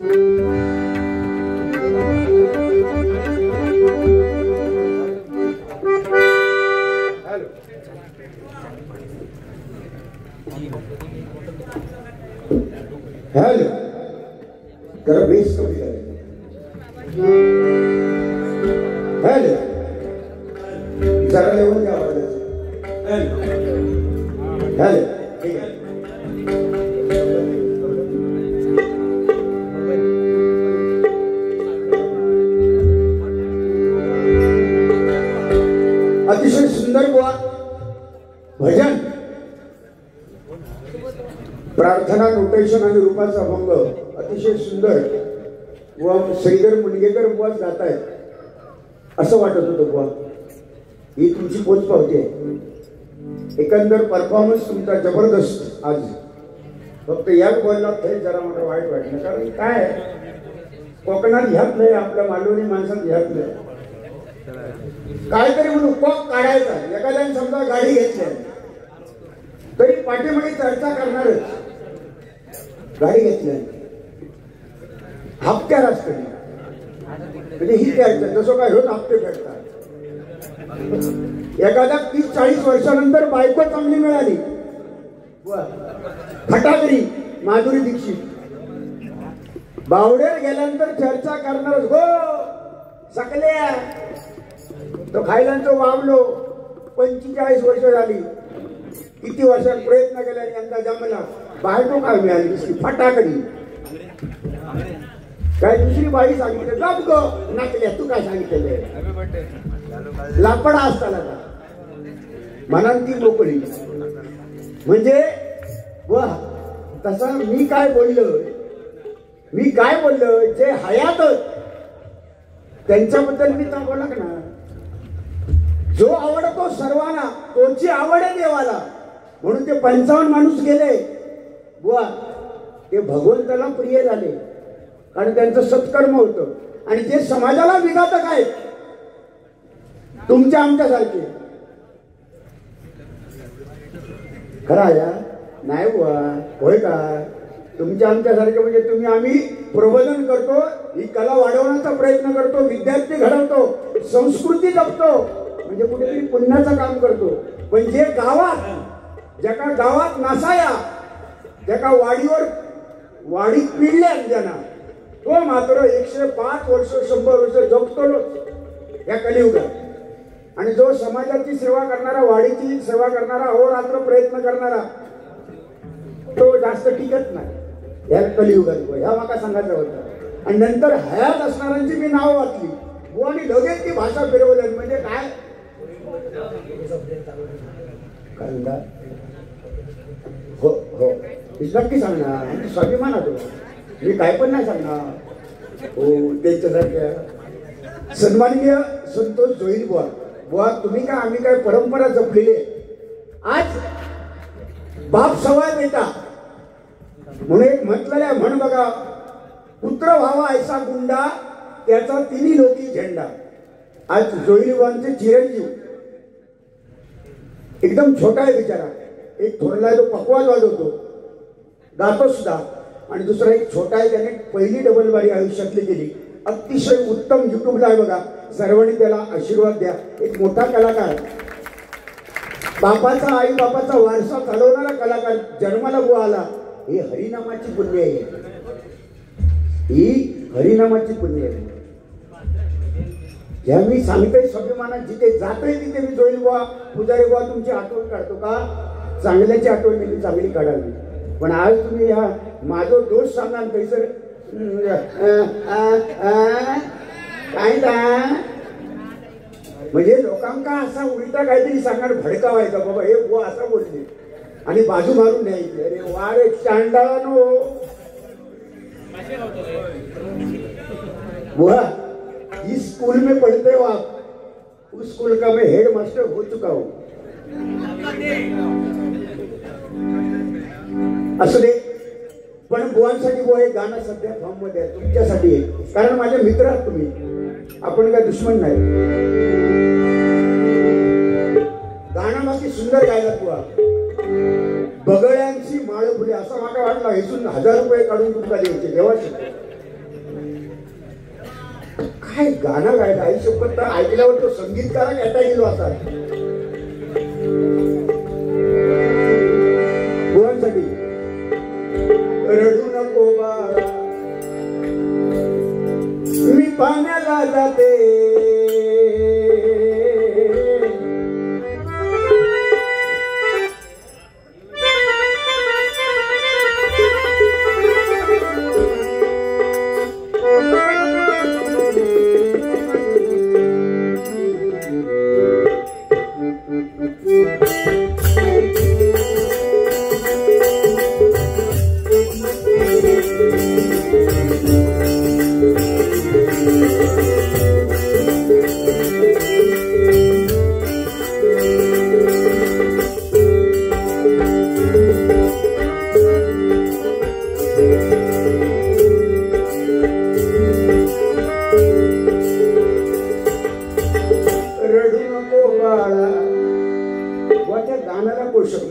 Hello जरा base कमी करें। हेलो जरा लेवल क्या आवाज है? हेलो ठीक है। अतिशय सुंदर बुवा भजन, प्रार्थना, नोटेशन आणि रूपाचा अभंग अतिशय सुंदर व श्रीधर मुनगेकर बुवाच गात आहेत असं वाटत होतं बुवा. ही तुमची पोच पावती आहे. एकंदर परफॉर्मन्स तुमचा जबरदस्त. आज फक्त याच बोलला हे जरा मला वाईट वाटलं, कारण काय कोकणात ह्यात नाही, आपल्या मालवणी माणसात ह्यात नाही. काहीतरी म्हणून कॉक काढायचा. एखाद्याने समजा गाडी घेतली तरी पाठीमागे चर्चा करणारच. गाडी घेतली हप्त्यात असते म्हणजे ही चर्चा, जसं काय होत हप्ते फेडतात. एखाद्या 30-40 वर्षानंतर बायको चांगली मिळाली, फटाकडी माधुरी दीक्षित, बावडेर गेल्यानंतर चर्चा करणारच. हो सकल्या तो खायलांचं वावलो, 45 वर्ष झाली, किती वर्षात प्रयत्न केला आणि यंदा जमला. बायको काय मिळाली दुसरी फटाकडी. काय दुसरी बाई सांगितलं गप गो नाचल्या, तू काय सांगितलं लापडा असताना का म्हणाल ती मोकळी. म्हणजे वा तसा मी काय बोललो जे हयातच त्यांच्याबद्दल मी तर बोला ना. जो आवडतो सर्वांना तोची आवड आहे देवाला, म्हणून ते 55 माणूस गेले बुवा, ते भगवंताला प्रिय झाले कारण त्यांचं सत्कर्म होतं. आणि ते समाजाला विघातक आहेत तुमच्या आमच्यासारखे. खरा या नाही बुवा, होय का? तुमच्या आमच्यासारखे म्हणजे तुम्ही आम्ही प्रबोधन करतो, ही कला वाढवण्याचा प्रयत्न करतो, विद्यार्थी घडवतो, संस्कृती जपतो, म्हणजे कुठेतरी पुण्याचं काम करतो. पण जे गावात ज्याका गावात नासाया, ज्याका वाडीत पिळल्या ज्यांना, तो मात्र 105 वर्ष 100 वर्ष जगतो या कलियुगात. आणि जो समाजाची सेवा करणारा, वाडीची सेवा करणारा, अहोरात्र प्रयत्न करणारा, तो जास्त टिकत नाही या कलियुगात. ह्या माका सांगायचं होतं. आणि नंतर हयात असणाऱ्यांची मी नाव वाचली बुवा आणि लगेच ती भाषा फिरवली. म्हणजे काय हो हो नक्की सांगणार, आमची स्वाभिमान होतो. मी काय पण नाही सांगणार. हो त्यांच्यासारख्या सन्माननीय संतोष जोईल बुवा, तुम्ही काय आम्ही काय परंपरा जपलेली आहे. आज बाप सवाय बेटा म्हणून एक म्हटलेलं आहे, म्हण बघा, पुत्र व्हावा ऐसा गुंडा त्याचा तिन्ही लोकी झेंडा. आज जोईल बुवांचे चिरंजीव एकदम छोटा आहे बिचारा. एक थोरला आहे तो पकवाज वाजवतो, गातो सुद्धा. आणि दुसरा एक छोटा आहे, त्याने पहिली डबल बारी आयुष्यातली केली. अतिशय उत्तम युट्यूबला आहे बघा, सर्वांनी त्याला आशीर्वाद द्या. एक मोठा कलाकार, बापाचा आई बापाचा वारसा चालवणारा कलाकार जन्माला बुवा आला. ही हरिनामाची पुण्य आहे, ही हरिनामाची पुण्य आहे. ज्या मी सांगतोय स्वाभिमानात, जिथे जातोय तिथे मी जोईल बुवा, पुजारी बुवा तुमची आठवण काढतो का? चांगल्याची आठवण मी चांगली काढावी. पण आज तुम्ही ह्या माझं दोष सांगाल कैसर काय म्हणजे लोकांका असा उलटा काहीतरी सांगणार, भडकावायचा बाबा हे बुवा असं बोलले आणि बाजू मारून द्यायची. अरे वारे चांडाळानो बुआ, इस स्कूल में पढ़ते हो आप, उस स्कूल का मैं हेड मास्टर हो चुका हूं. असू दे, पण बुवांसाठी बुवा एक गाणं सध्या फॉर्म मध्ये आहे, तुमच्यासाठी आहे. कारण माझे मित्र आहात तुम्ही, आपण काय दुश्मन नाही. गाणं बाकी सुंदर गायला बुवा. बगळ्यांची माळ फुले, असं मला वाटलं. इथून 1000 रुपये काढून तुमचा द्यायचे देवाचे. काय गाणं गायला आई शपथ तर ऐकल्यावर तो संगीतकार येता गेलो आता गुरांसाठी रडू नको बाळा मी पाण्याला जाते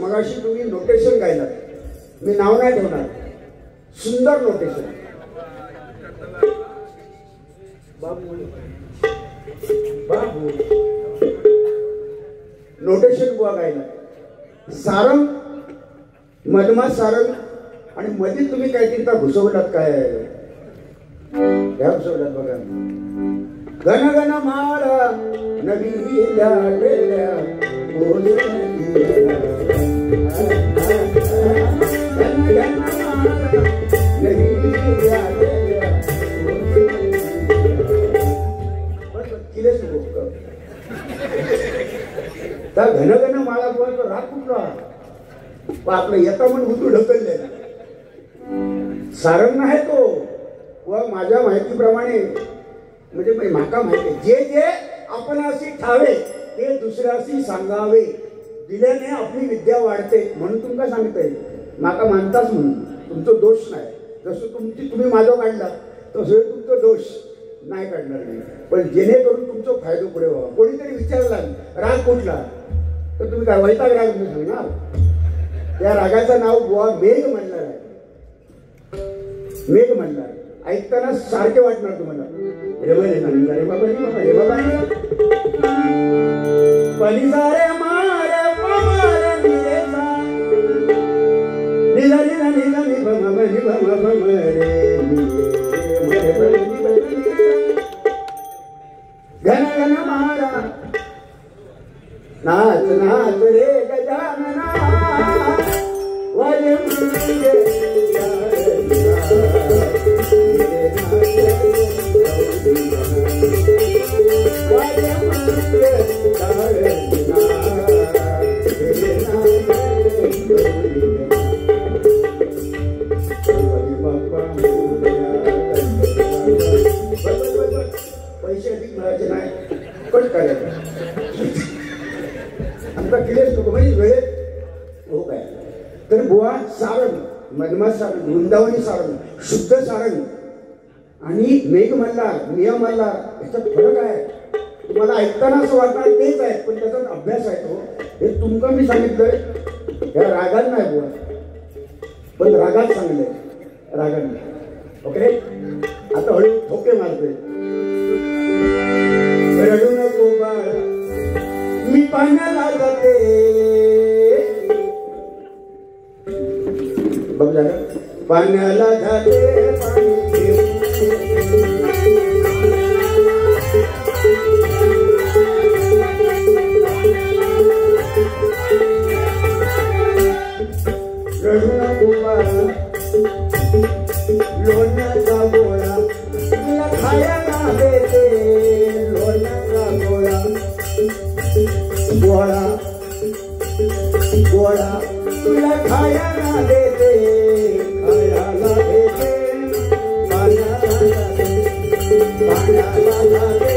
मगाशी तुम्ही नोटेशन गायला मी नाव नाही ठेवणार सुंदर नोटेशन बाबू बाबू नोटेशन बुवा गायला सारंग मधमा सारंग आणि मध्ये तुम्ही काय तिथं घुसवलात काय घुसवलात बघा गण गण मारा नवी घनघन माळा बोलतो राग कुठला आपलं येता म्हणून उतू ढकलले सारंग आहे तो व माझ्या माहितीप्रमाणे म्हणजे माका माहिती जे जे आपण अशी ठावे ते दुसऱ्याशी सांगावे दिल्याने आपली विद्या वाढते म्हणून तुमका सांगतोय माका मानताच म्हणून तुमचं दोष नाही जसं तुम्ही माझं काढला तसं तुमचं दोष नाही काढणार नाही पण जेणेकरून तुमचं फायदा पुढे व्हावा कोणीतरी विचारला राग कुठला तर तुम्ही काय वैताग राग तुम्ही सांगणार त्या रागाचं नाव बुवा मेघ म्हणणार आहे मेघ म्हणणार ऐकताना सारखे वाटणार तुम्हाला रे बाबा रे बाबा पलिसारे मार पवार निरेसा निला निला निला नि बम रे घन घन मारा नाच नाच रे गजानना वाजे मुंगे पैसे अधिक मिळायचे नाही कट करायचं आमचा क्लिअर नको म्हणजे वेळेत हो काय तर बुवा सारंग मधमा सारंग वृंदावनी सारंग शुद्ध सारंग आणि मेघ मल्हार मिया मल्हार याच्यात फरक आहे तुम्हाला ऐकताना असं वाटणार तेच आहे पण त्याचा अभ्यास आहे तो हे तुमका मी सांगितलंय ह्या रागात नाही बुवा पण रागात सांगलंय रागात नाही ओके आता हळू ठोके मारतोय रडू नको बाळ मी पाण्याला जाते बघ झालं पाण्याला जाते रडू नको बाळ लोण्याचा गोळा तुला खायला देते लोण्याचा गोळा गोळा गोळा तुला खायला देते खायला देते पाण्याला जाते पाण्याला जाते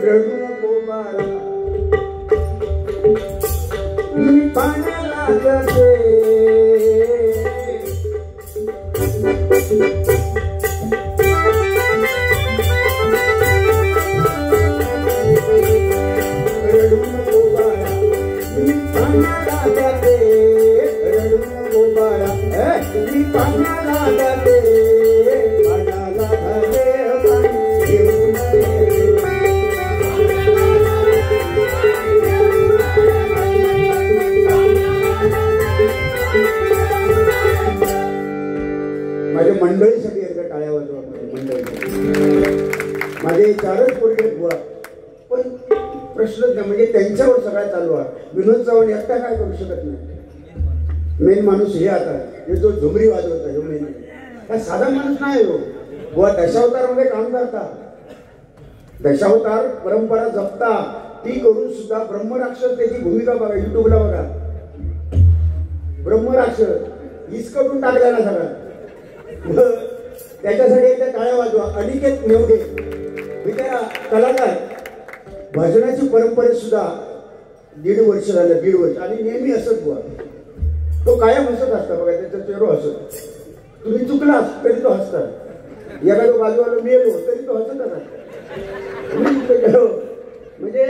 रडू नको बाळा मी पाण्याला जाते रडू नको बाळा मी पाण्याला पाण्याला जाते रडू गोपाळा मी पाण्याला जाते पाण्याला घाले पाणी घेऊन माझ्या मंडळीसाठी एकदा टाळ्या वाजवा मंडळी माझे 4च पोरगे बुवा पण प्रश्नच नाही म्हणजे त्यांच्यावर सगळा चालू आहे विनोद चव्हाण एकटा काय करू शकत नाही मेन माणूस हे आता हे जो झुमरी वाजवता हे मेन हा साधा माणूस नाही हो बुवा दशावतारमध्ये काम करता दशावतार परंपरा जपता ती करून सुद्धा ब्रह्मराक्षस त्याची भूमिका बघा युट्यूबला बघा ब्रह्मराक्षस हिसकटून टाकला ना सगळं त्याच्यासाठी एकदा टाळ्या वाजवा अनिकेत नेवडे बिचारा कलाकार भजनाची परंपरेत सुद्धा 1.5 वर्ष झालं 1.5 वर्ष आणि नेहमी असत बुवा तो कायम हसत असता बघा त्याचा चेहरा हसत तुम्ही चुकलास तरी तो हसता एखाद्या बाजूला मेलो तरी तो हसत असता म्हणजे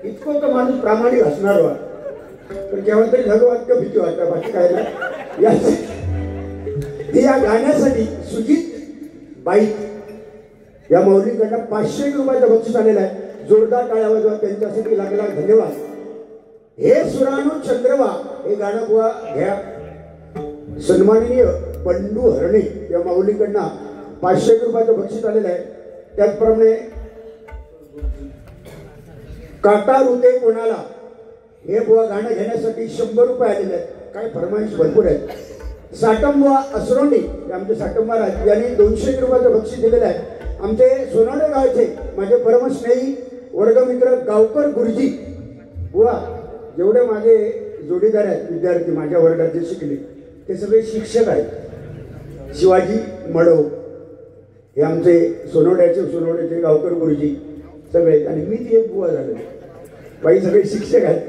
इतकं तो माणूस प्रामाणिक हसणार वा पण केव्हा तरी भगवान भीती वाटतं बाकी काय नाही या गाण्यासाठी सुजित बाईक या माऊलींकडनं 500 रुपयाचं बक्षीस आलेलं आहे जोरदार टाळ्या वाजवा त्यांच्यासाठी लागला धन्यवाद हे सुराणू चंद्रवा हे गाणं बुवा घ्या सन्माननीय बंडू हरणे या माऊलींकडनं 500 रुपयाचं बक्षीस आलेलं आहे त्याचप्रमाणे काटा रुते कोणाला हे बुवा गाणं घेण्यासाठी 100 रुपये आलेले आहेत काय फरमाईश भरपूर आहेत साटंबा असरोंडी आमचे साटंबा राज यांनी 200 रुपयाचं बक्षीस दिलेलं आहे आमचे सोनाडे गावचे माझे परमस्नेही वर्गमित्र गावकर गुरुजी बुवा जेवढे माझे जोडीदार आहेत विद्यार्थी माझ्या वर्गात जे शिकले ते सगळे शिक्षक आहेत शिवाजी मडव हे आमचे सोनवड्याचे गावकर गुरुजी सगळे आणि मी ती एक बुवा झाले बाई सगळे शिक्षक आहेत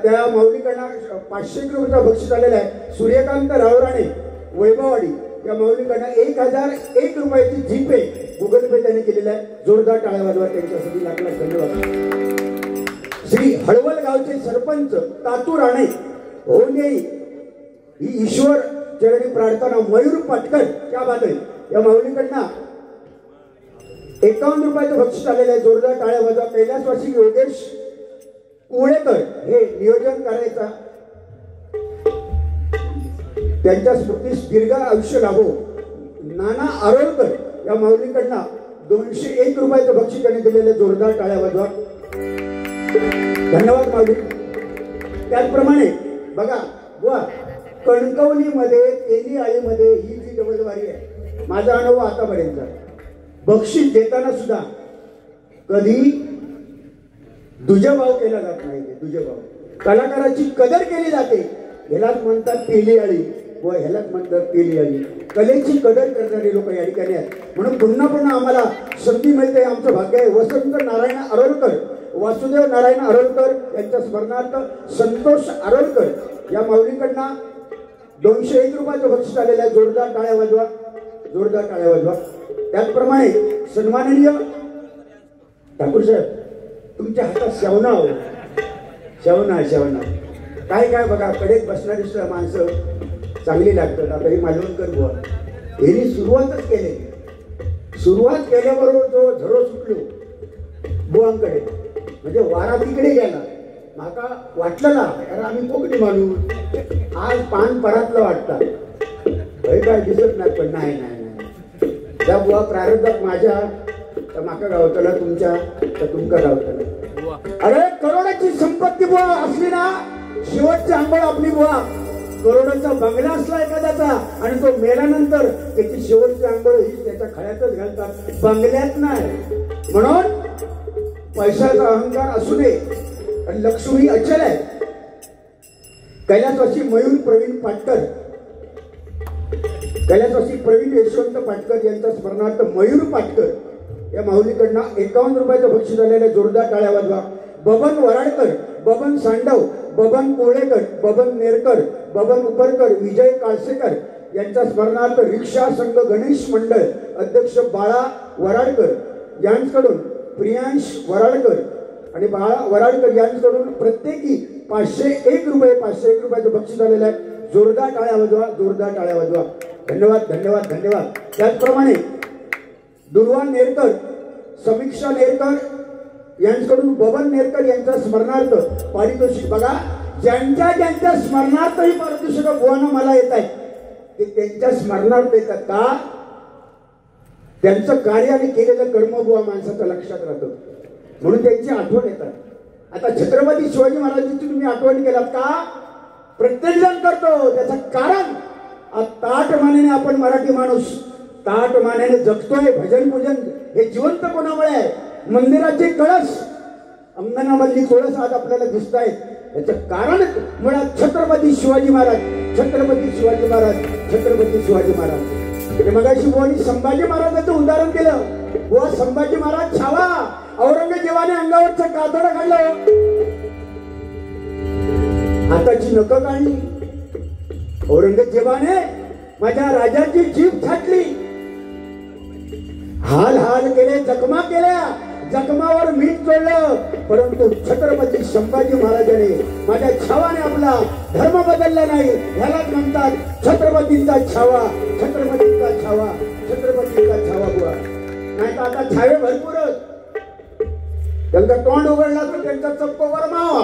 त्या माऊलीकडनं 500 रुपयाचं बक्षीस आलेलं आहे सूर्यकांत रावराणे वैभववाडी या माऊलीकडनं 1001 रुपयाची जीपे गुगल पे त्यांनी केलेला आहे जोरदार टाळ्या वाजवा त्यांच्यासाठी लागला धन्यवाद श्री हळवल गावचे सरपंच तातू राणे होणे ही ईश्वर चरणी प्रार्थना मयूर पाटकर क्या बात आहे या माऊलीकडनं 51 रुपयाचं बक्षीस आलेलं आहे जोरदार टाळ्या वाजवा कैलासवासी योगेश कुळेकर हे नियोजन करायचा त्यांच्या स्मृतीस दीर्घ आयुष्य लाभो नाना आरोलकर या माऊलींकडनं 201 रुपयाचं बक्षीस त्यांनी दिलेलं जोरदार टाळ्या वाजवा धन्यवाद माऊली त्याचप्रमाणे बघा बुवा कणकवलीमध्ये तेलीआळीमध्ये ही जी डबलवारी आहे माझा अनुभव आतापर्यंत बक्षीस देताना सुद्धा कधी दुजाभाव केला जात नाही दुजाभाव कलाकाराची कदर केली जाते ह्यालाच म्हणतात तेलीआळी व ह्यालाच म्हणतात तेलीआळी कलेची कदर करणारे लोक या ठिकाणी आहेत म्हणून पुन्हा पुन्हा आम्हाला संधी मिळते आमचं भाग्य आहे वसंत नारायण आरोलकर वासुदेव नारायण आरोलकर यांच्या स्मरणार्थ संतोष आरोलकर या माऊलीकडनं 201 रुपयाचं बक्षीस आलेलं आहे जोरदार टाळ्या वाजवा जोरदार टाळ्या वाजवा त्याचप्रमाणे सन्माननीय ठाकूर साहेब तुमच्या हातात शेवना हो शेवना काय काय बघा कडेत बसणारी माणसं चांगली लागतात आता ही मालवणकर बुवा यांनी सुरुवात केल्याबरोबर जो झरो सुटलो बुवांकडे म्हणजे वारा तिकडे गेला माका वाटलं ना कारण आम्ही कोकणी माणूस आज पान परातलं वाटतात काय दिसत नाही पण नाही त्या बुवा प्रारंभात माझ्या माका गावताला तुमच्या तुमका गावताला अरे करोडाची संपत्ती बुवा असली ना शेवटची आंघोळ आपली बुवा करोडाचा बंगला असला एखाद्याचा आणि तो मेल्यानंतर त्याची शेवटची आंघोळ ही त्याच्या खळ्यातच घालतात बंगल्यात नाही म्हणून पैशाचा अहंकार असू नये आणि लक्ष्मी अचल आहे कैलासवासी मयूर प्रवीण पाटकर कैलासवासी प्रवीण यशवंत पाटकर यांच्या स्मरणार्थ मयूर पाटकर या माऊलीकडनं 51 रुपयाचं बक्षीस आलेलं जोरदार टाळ्या वाजवा बबन वराडकर बबन सांडव बबन कोळेकर बबन नेरकर बबन उपरकर विजय काळसेकर यांच्या स्मरणार्थ रिक्षा संघ गणेश मंडळ अध्यक्ष बाळा वराडकर यांच्याकडून प्रियांश वराडकर आणि बाळा वराडकर यांच्याकडून प्रत्येकी 501 रुपयाचं बक्षीस आलेलं आहे. जोरदार टाळ्या वाजवा, जोरदार टाळ्या वाजवा. धन्यवाद धन्यवाद धन्यवाद. त्याचप्रमाणे दुर्वा नेरकर, समीक्षा नेरकर यांच्याकडून बबन नेरकर यांच्या स्मरणार्थ पारितोषिक. बघा, ज्यांच्या स्मरणार्थ ही पारितोषिक बुवांना मला येत आहेत ते त्यांच्या स्मरणार्थ येतात का? त्यांचं कार्य आणि केलेलं कर्म बुवा माणसाच्या लक्षात राहतं, म्हणून त्यांची आठवण येतात. आता छत्रपती शिवाजी महाराजांची तुम्ही आठवण केलात का? प्रत्येक जण करतो. त्याचं कारण ताट मानेने आपण मराठी माणूस ताट मानेने जगतोय. भजन पूजन हे जिवंत कोणामुळे आहे? मंदिराचे कळस, अंगणामधली कळस आज आपल्याला दिसत आहेत. याचं कारण मुळात छत्रपती शिवाजी महाराज, छत्रपती शिवाजी महाराज, छत्रपती शिवाजी महाराज. मगाशी बुवानी संभाजी महाराजांचं उदाहरण केलं. बुवा संभाजी महाराज छावा, औरंगजेबाने अंगावरचं कातडं काढलं, हाताची नखं काढली. औरंगजेबाने माझ्या राजाची जीभ छाटली, हाल हाल केले, जखमा केल्या, जखमावर मीठ चोळलं. परंतु छत्रपती संभाजी महाराजांनी माझ्या छावाने आपला धर्म बदलला नाही. ह्यालाच म्हणतात छत्रपतींचा छावा, छत्रपतींचा छावा, छत्रपतींचा छावा बुवा. नाही तर आता छावे भरपूरच. त्यांचा तोंड उघडला तर त्यांचा चप्प वरमावा.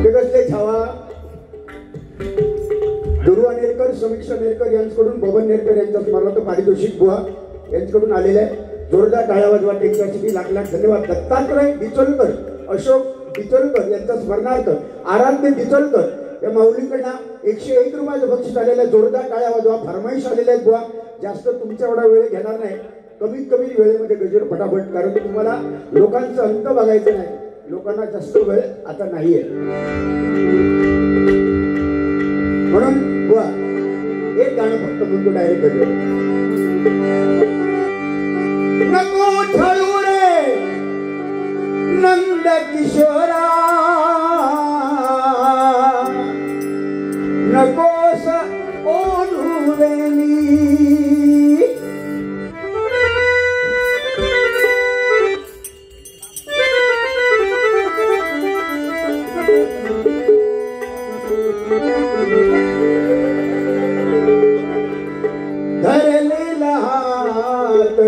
ते कसले छावा? दुर्वा नेरकर, समीक्षा नेरकर यांच्याकडून बबन नेरकर यांच्या स्मरणार्थ पारितोषिक बुवा यांच्याकडून आलेलं आहे. जोरदार टाळ्या वाजवा. त्यांच्यासाठी लाख लाख धन्यवाद. दत्तात्रय बिचोलकर, अशोक बिचोलकर यांच्या स्मरणार्थ आराध्य बिचोलकर या माऊलीकडनं 101 रुपयाचं बक्षीस आलेलं आहे. जोरदार टाळ्या वाजवा. फरमाईश आलेल्या आहेत बुवा. जास्त तुमच्या एवढा वेळ घेणार नाही, कमीत कमी वेळेमध्ये गजर फटाफट, कारण तुम्हाला लोकांचा अंत बघायचं नाही. लोकांना जास्त वेळ आता नाहीये, म्हणून बुवा एक गाणं फक्त म्हणतो डायरेक्ट गजर. नको छळू रे नंद किशोरा, नकोस ओढू वेणी, धरलेला हात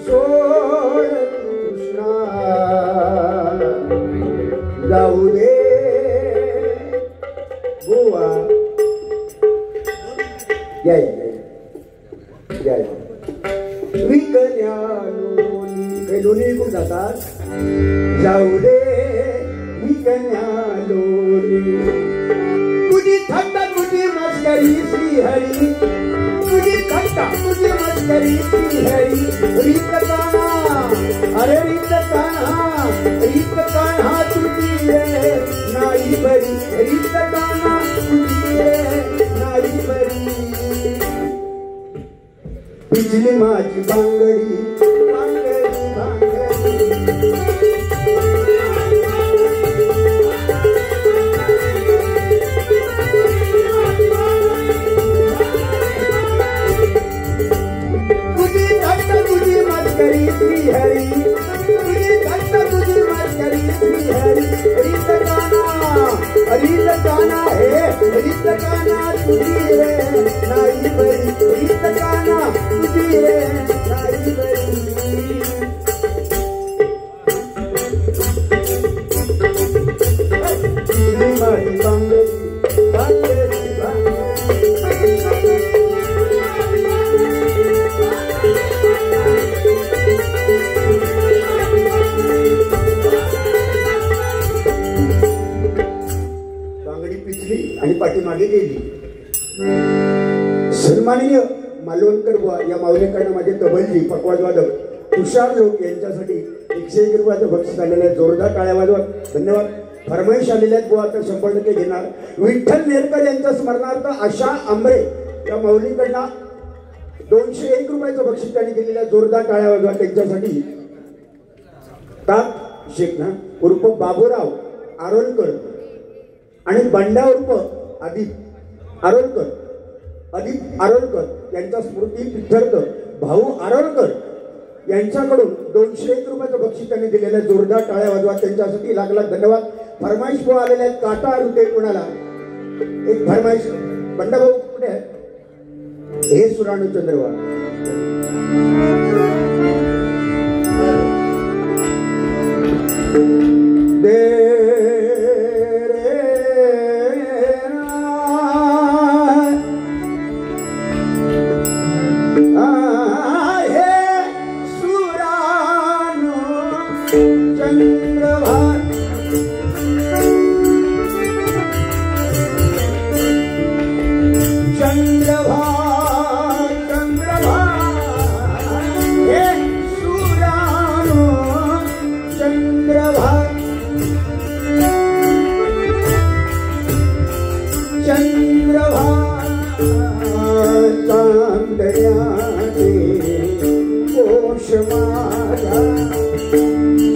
सोड कृष्णा, जाऊ दे बुवा. जय जय जय. विकल्या लोणी, काही लोणी विकून जातात. जाऊ दे विकल्या लोणी, तुझी थट्टा तुझी मस्करी श्रीहरी, तुझी थट्टा तुझी मस्करी श्रीहरी. रीत कान्हा, अरे रीत कान्हा, रीत कान्हा तुझी रे नाही बरी, रीत कान्हा तुझी रे नाही बरी. बिजली माझी बांगडी, बांगडी बांगडी, मस्करी श्रीहरी, तुझी घट्ट तुझी मस्करी श्रीहरी. रीत कान्हा, रीत कान्हा हे, रीत कान्हा तुझी रे नाही बरी, रीत कान्हा तुझी रे नाही बरी. माझी बांगडी, बांगडी बांगडी. आणि पाठीमागे गेली. सन्माननीय मालवणकर बुवा या माऊलीकडनं माझे तबलजी, पकवाज वादक तुषार लोक यांच्यासाठी 101 रुपयाचं बक्षीस आलेलं आहे. जोरदार टाळ्या वाजवा. धन्यवाद. फरमाईश आलेल्या आहेत बुवा, तर 100% घेणार. विठ्ठल नेरकर यांच्या स्मरणार्थ आशा आंबरे या माऊलीकडनं 201 रुपयाचं बक्षीस त्यांनी केलेलं आहे. जोरदार टाळ्या वाजवा त्यांच्यासाठी. ताक शेखना उर्फ बाबूराव आरोलकर आणि बंडा उर्फ अदीप आरोलकर, अदीप आरोलकर यांच्या स्मृती प्रित्यर्थ भाऊ आरोलकर यांच्याकडून 201 रुपयाचं बक्षीस त्यांनी दिलेलं. जोरदार टाळ्या वाजवा त्यांच्यासाठी. लाख लाख धन्यवाद. फरमाईश भाऊ आलेले आहेत. काटा रुते कोणाला एक फरमाईश. बंडाभाऊ कुठे आहे? हे सुराणू चंद्रवा.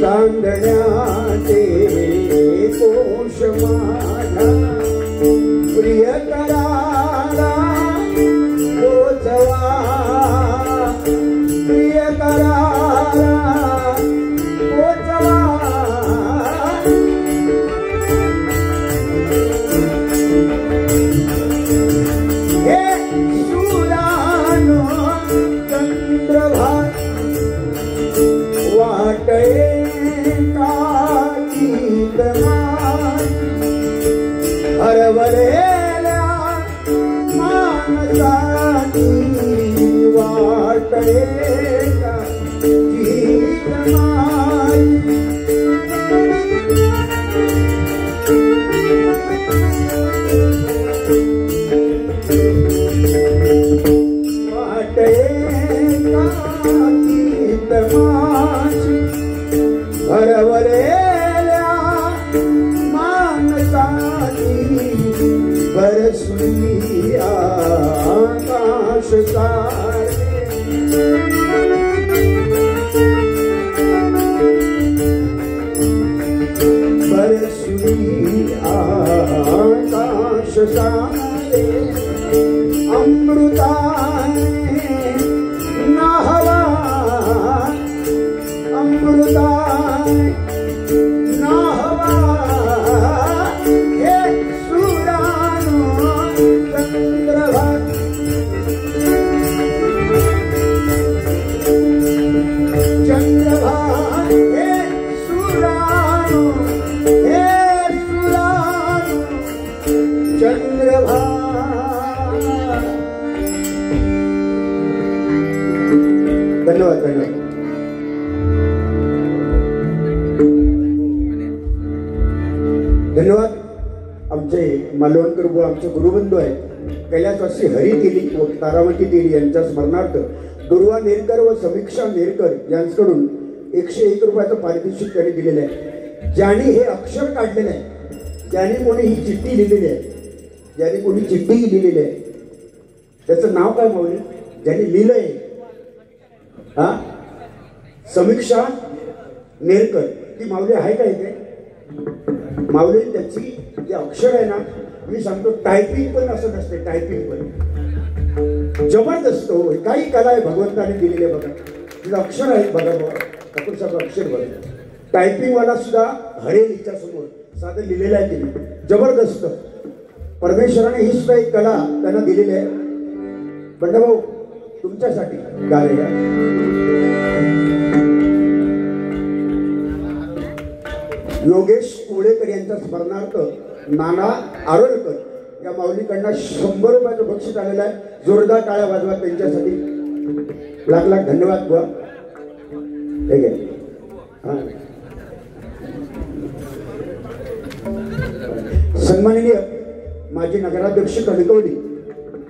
चांदण्याचे कोश माझा प्रिय करारा पोचवा. प्रिय करारा पोचवा. हे सुरानो चंद्रभा वाटे हरवलेल्या मानसाची वाटे का गीत माई. वाटे का गीत माई हरवलेल्या मानसाची बरसली आकाश सारे. बरसली आकाश सारे. अमृताने नाहवा अमृताने नाहवा. हे सुरानो चंद्रभा चंद्रभा. हे सुरानो चंद्रभा. धन्यवाद धन्यवाद. धन्यवाद. आमचे मालवणकर बुवा आमचे गुरुबंधू आहेत. कैलासवासी हरी दिली व तारावती दिली यांच्या स्मरणार्थ दुर्वा नेरकर व समीक्षा नेरकर यांच्याकडून 101 रुपयाचं पारितोषिक त्यांनी दिलेलं आहे. ज्यांनी हे अक्षर काढलेलं आहे, ज्यांनी कोणी ही चिठ्ठी लिहिलेली आहे, ज्यांनी कोणी चिठ्ठी लिहिलेली आहे त्याचं नाव काय माऊली? ज्यांनी लिहिलंय हा समीक्षा नेरकर. ती माऊली आहे का इथे? माऊली त्याची जे अक्षर आहे ना, मी सांगतो टायपिंग पण असं नसते. टायपिंग पण जबरदस्त हो. काही कला आहे भगवंताने दिलेली आहे बघा. तिचं अक्षर आहे बघा बघा. ठाकूर साहेब अक्षर बघा. टायपिंगवाला सुद्धा हरेल हिच्या समोर साधं लिहिलेलं आहे तिने. जबरदस्त. परमेश्वराने ही सुद्धा एक कला त्यांना दिलेली आहे. बंडाभाऊ तुमच्यासाठी गालेल्या योगेश कोळेकर यांच्या स्मरणार्थ नाना आरोलकर या माऊलीकडनं 100 रुपयाचं बक्षीस आलेलं आहे. जोरदार टाळ्या वाजवा त्यांच्यासाठी. लाख लाख धन्यवाद बुवा. ठीक आहे. सन्माननीय माजी नगराध्यक्ष कणकवली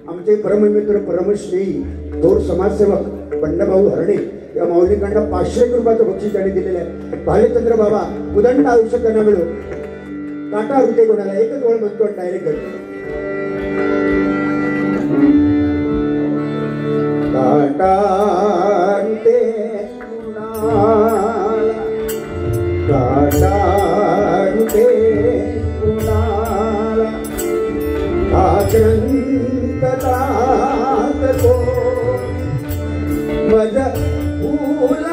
आमचे परममित्र परमश्रेयी थोर समाजसेवक बंडभाऊ हरणे या माऊलीकडनं 501 रुपयाचं बक्षीस त्यांनी दिलेलं आहे. भालेचंद्र बाबा उदंड आयुष्य त्यांना मिळो. काटा होते कोणाला एकच वेळ म्हणतो डायरेक्ट करतो. काटा होते कुणाला, काटा होते कुणाला. आचंततात को मज फूल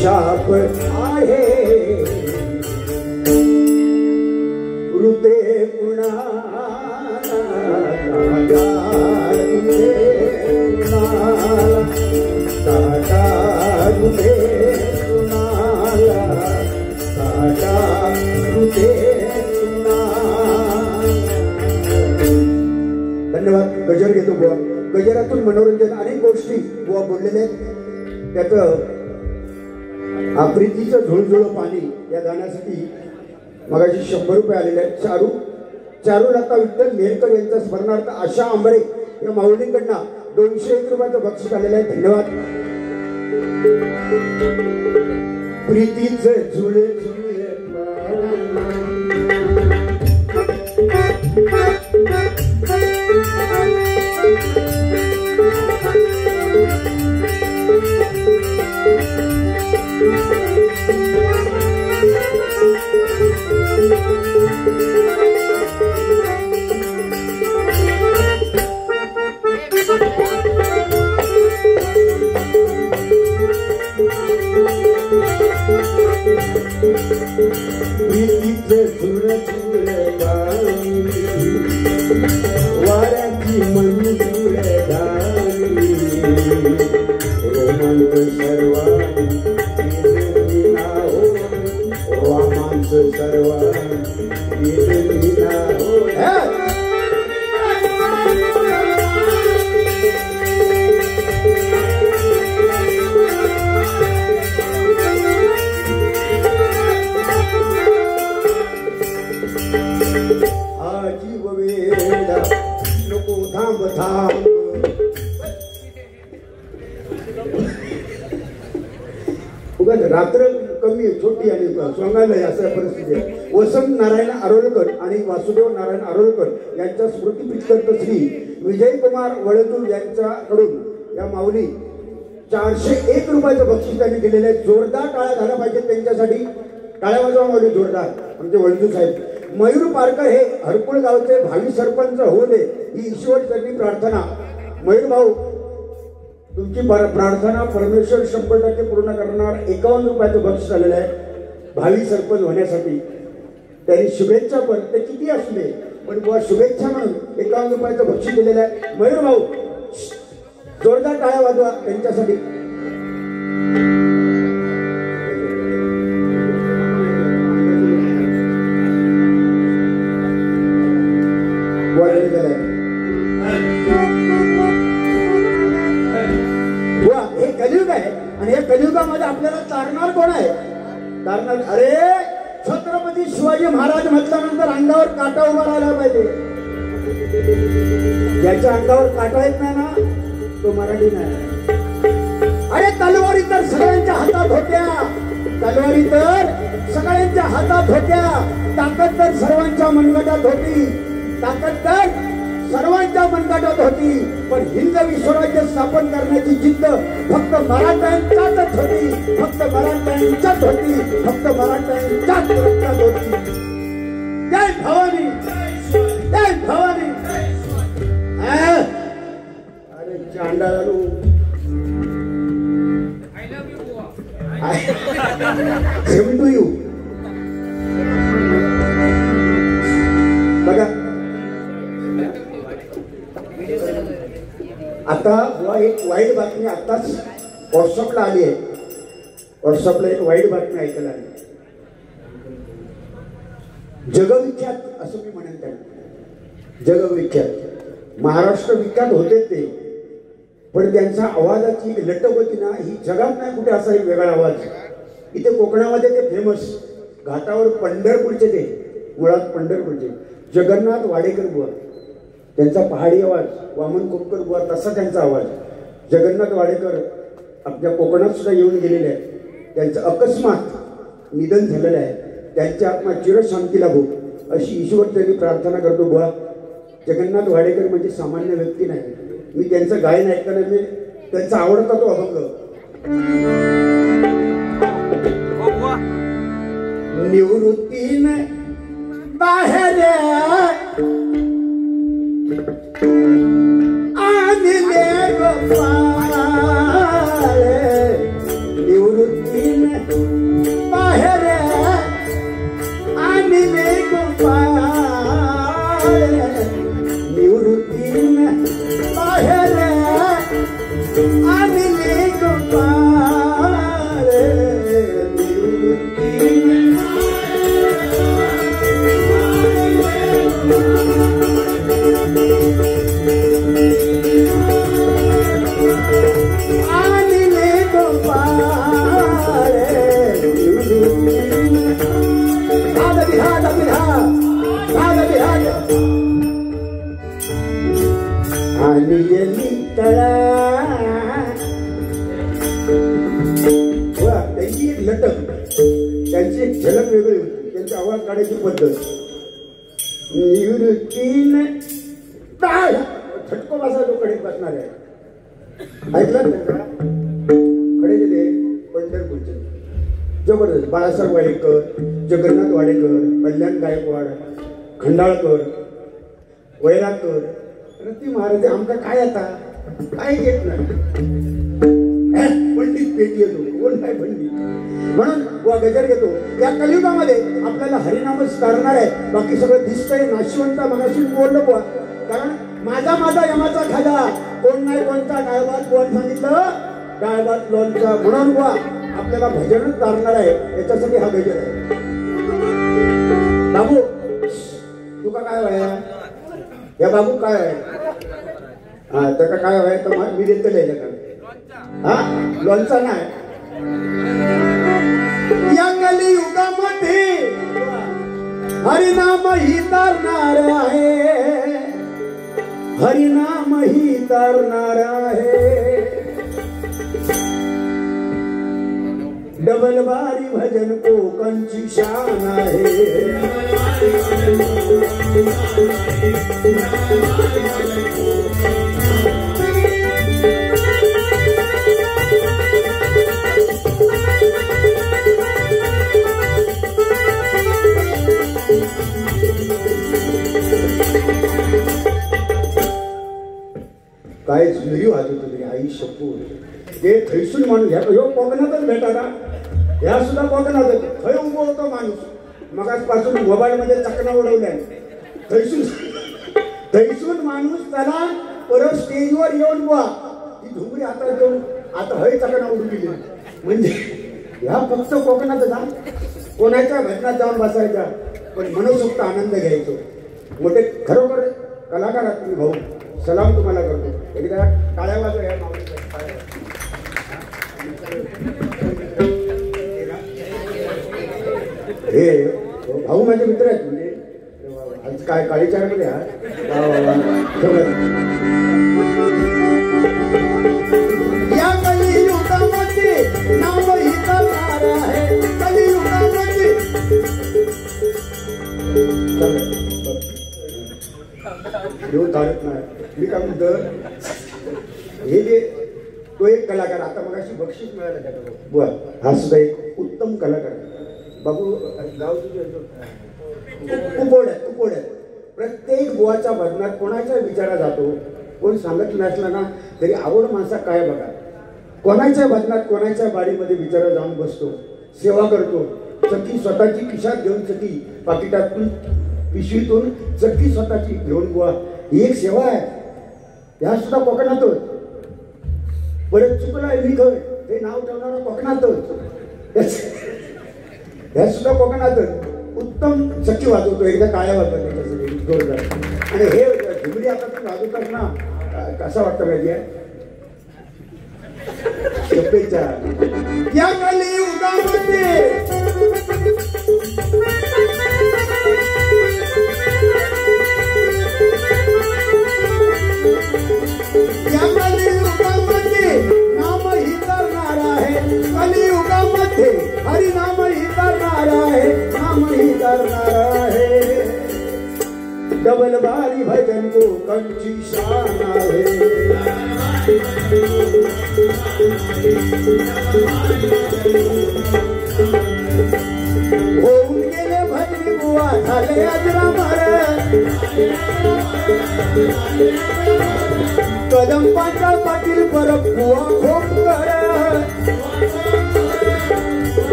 शाप आहे ऋते धन्यवाद. गजर घेतो बुवा. गजरातून मनोरंजन अनेक गोष्टी बुवा बोललेले त्याचं आफ्रितीचं झुळझुळ पाणी या गाण्यासाठी मगाशी 100 रुपये आलेले आहेत. चारुलता विठ्ठल मेहरकर यांच्या स्मरणार्थ आशा आंबरे या माऊलींकडनं 201 रुपयाचं बक्षीस आलेलं आहे. धन्यवाद. प्रीतीचे झुळे झुळे वाऱ्याची मंजूळ गाणी रोमांच सर्वांच जीव वेडा नको थांब थांब उगाच रात्र कमी छोटी आणि सोंगायला अशा परिस्थिती आहे. वसंत नारायण आरोलकर आणि वासुदेव नारायण आरोलकर यांच्या स्मृतिप्रीत्यर्थ श्री विजयकुमार वळतूर यांच्याकडून या माऊली 401 रुपयाचं बक्षीस त्यांनी दिलेलं आहे. जोरदार टाळ्या झाल्या पाहिजेत त्यांच्यासाठी. टाळ्या वाजवा माऊली जोरदार. आमचे वळतूर साहेब. मयूर पारकर हे हरकुळ गावचे भावी सरपंच होऊ दे ही ईश्वरचरणी प्रार्थना. मयूर भाऊ तुमची प्रार्थना परमेश्वर 100% पूर्ण करणार. 51 रुपयाचं बक्षीस आलेलं आहे भावी सरपंच होण्यासाठी. त्यांनी शुभेच्छा पण ते किती असले पण बुवा शुभेच्छा म्हणून 51 रुपयाचं बक्षीस दिलेलं आहे. मयूर भाऊ जोरदार टाळ्या वाजवा त्यांच्यासाठी. हे कलियुग आहे आणि या कलियुगामध्ये आपल्याला तारणार कोण आहे? तारणार अरे छत्रपती शिवाजी महाराज म्हटल्यानंतर अंगावर काटा उभा राहायला पाहिजे. ज्याच्या अंगावर काटा येत नाही ना तो मराठी नाही. अरे तलवारी तर सगळ्यांच्या हातात होत्या. तलवारी तर सगळ्यांच्या हातात होत्या. ताकद तर सर्वांच्या मनगटात होती. ताकद तर सर्वांच्या मनगटात होती. पण हिंदवी स्वराज्य स्थापन करण्याची जिद्द फक्त मराठ्यांच्याच होती. फक्त मराठ्यांच्याच होती. फक्त मराठ्यांच्याच रक्तात होती. जय भवानी. जय भवानी. अरे चांडाळू सेम टू यू. एक वाईट बातमी आत्ताच व्हॉट्सअपला आली आहे. व्हॉट्सअपला एक वाईट बातमी ऐकायला आली. जगविख्यात असं मी म्हणेन त्यांना, जगविख्यात. महाराष्ट्र विख्यात होते ते, पण त्यांच्या आवाजाची एक लटक होती ना, ही जगात नाही कुठे असा एक वेगळा आवाज. इथे कोकणामध्ये ते फेमस, घाटावर पंढरपूरचे, ते मुळात पंढरपूरचे जगन्नाथ वाडेकर बुवा, त्यांचा पहाडी आवाज. वामन कोपकर बुवा तसा त्यांचा आवाज. जगन्नाथ वाडेकर आपल्या कोकणात सुद्धा येऊन गेलेले आहेत. त्यांचं अकस्मात निधन झालेलं आहे. त्यांच्या आत्मा चिरशांती लाभो अशी ईश्वरचरणी प्रार्थना करतो बुवा. जगन्नाथ वाडेकर म्हणजे सामान्य व्यक्ती नाही. मी त्यांचं गायन ऐकताना मी त्यांचा आवडता तो अभंग, निवृत्तीन बाहेर आणले गोपाळ, निवृत्तीन बाहेर आणले गोपाळ, निवृत्तीन बाहेर आणले गोपाळ, निवृत्तीन आणले गोपाळ, आणि तळा त्यांची एक लटक, त्यांची एक झलक वेगळी होती. त्यांचा आवाज काढायची पद्धत. निवृत्तीन टाळ झटको बसा तो कडे बसणार आहे. ऐकला त्यांचा कडे गेले पंढरपूरचे जबरदस्त. बाळासाहेब वाडेकर, जगन्नाथ वाडेकर, कल्याण गायकवाड, खंडाळकर, वैरागकर, रती महाराज. आमका काय आता काय घेत नाही, पंडित पेटी येतो, कोण काय पंडित. म्हणून वा गजर घेतो. या कलियुगामध्ये आपल्याला हरिनामच करणार आहे. बाकी सगळं दिसतंय नाशिवंता मनाशी बोललं बुवा. कारण माझा माझा यमाचा खाजा, कोण नाही कोणता डाळभात. कोण सांगितलं डाळभात लोणचा. म्हणून बुवा आपल्याला भजनच करणार आहे. याच्यासाठी हा गजर आहे. बाबू तुका काय व्हाय, या बाबू काय आहे, हा त्याला काय व्हाय तर मी देतो लिहिलं का. हा लोणचा नाही. या कलियुगामध्ये हरिनाम ही तारणार आहे, हरिनाम ही तारणार आहे. डबल बारी भजन कोकणची शान आहे. काय झुरी वाजत होती आई शपूर. ते थैसून माणूस ह्या कोकणातच भेटायला, ह्या सुद्धा कोकणात खय उभं होतो माणूस. मगाचपासून मोबाईलमध्ये चकना उडवल्या. थैसून माणूस त्याला परत स्टेजवर येऊन बुवा ती झुमरी हातात घेऊन आता हय चकना उडून गेली. म्हणजे ह्या फक्त कोकणात ना, कोणाच्या भजनात जाऊन बसायचा पण मनसोक्त आनंद घ्यायचो. मोठे खरोखर कलाकार आहात तुम्ही भाऊ. सलाम तुम्हाला करतो. एकदा टाळ्या वाजवा या मावळीच्या. हे भाऊ माझे मित्र आहेत. म्हणजे आज काय काळीचारामध्ये या कलियुगामध्ये नाव ही करणार आहे. कलियुगामध्ये येऊन चालत नाही. मी काय म्हणतो हे जे तो एक कलाकार आता मगाशी बक्षीस मिळालं त्याला बुवा, हा सुद्धा एक उत्तम कलाकार. बाबू गाव कुपोड्यात प्रत्येक बुवाच्या भजनात कोणाच्या विचारा जातो. कोण सांगत नसला ना तरी आवड माणसा काय बघा. कोणाच्या भजनात कोणाच्या बाडीमध्ये विचारा जाऊन बसतो, सेवा करतो. चक्की स्वतःची खिशात घेऊन, चक्की पाकिटातून पिशवीतून चक्की स्वतःची घेऊन बुवा, ही एक सेवा आहे. ह्या सुद्धा कोकणातच परत चुकलाय मी खय हे नाव ठेवणारा कोकणातच, ह्या सुद्धा कोकणातच उत्तम सखी वाजवतो. एकदा टाळ्या वाजवतो त्याच्यासाठी जोरदार. आणि हे घुमरी आता तुम्ही वाजवतात ना, कसा वाटतं माहिती आहे? शुभेच्छा. या कलियुगामध्ये नाम ही करणार आहे, कलियुगामध्ये हरिनाम ही करणार आहे, नाम ही करणार आहे. डबल बारी भजन को कंची शान आहे. होऊन गेले भजनी बुवा झाले अजरामर, कदंबाच्या पाटील परत बुवा खोपकर.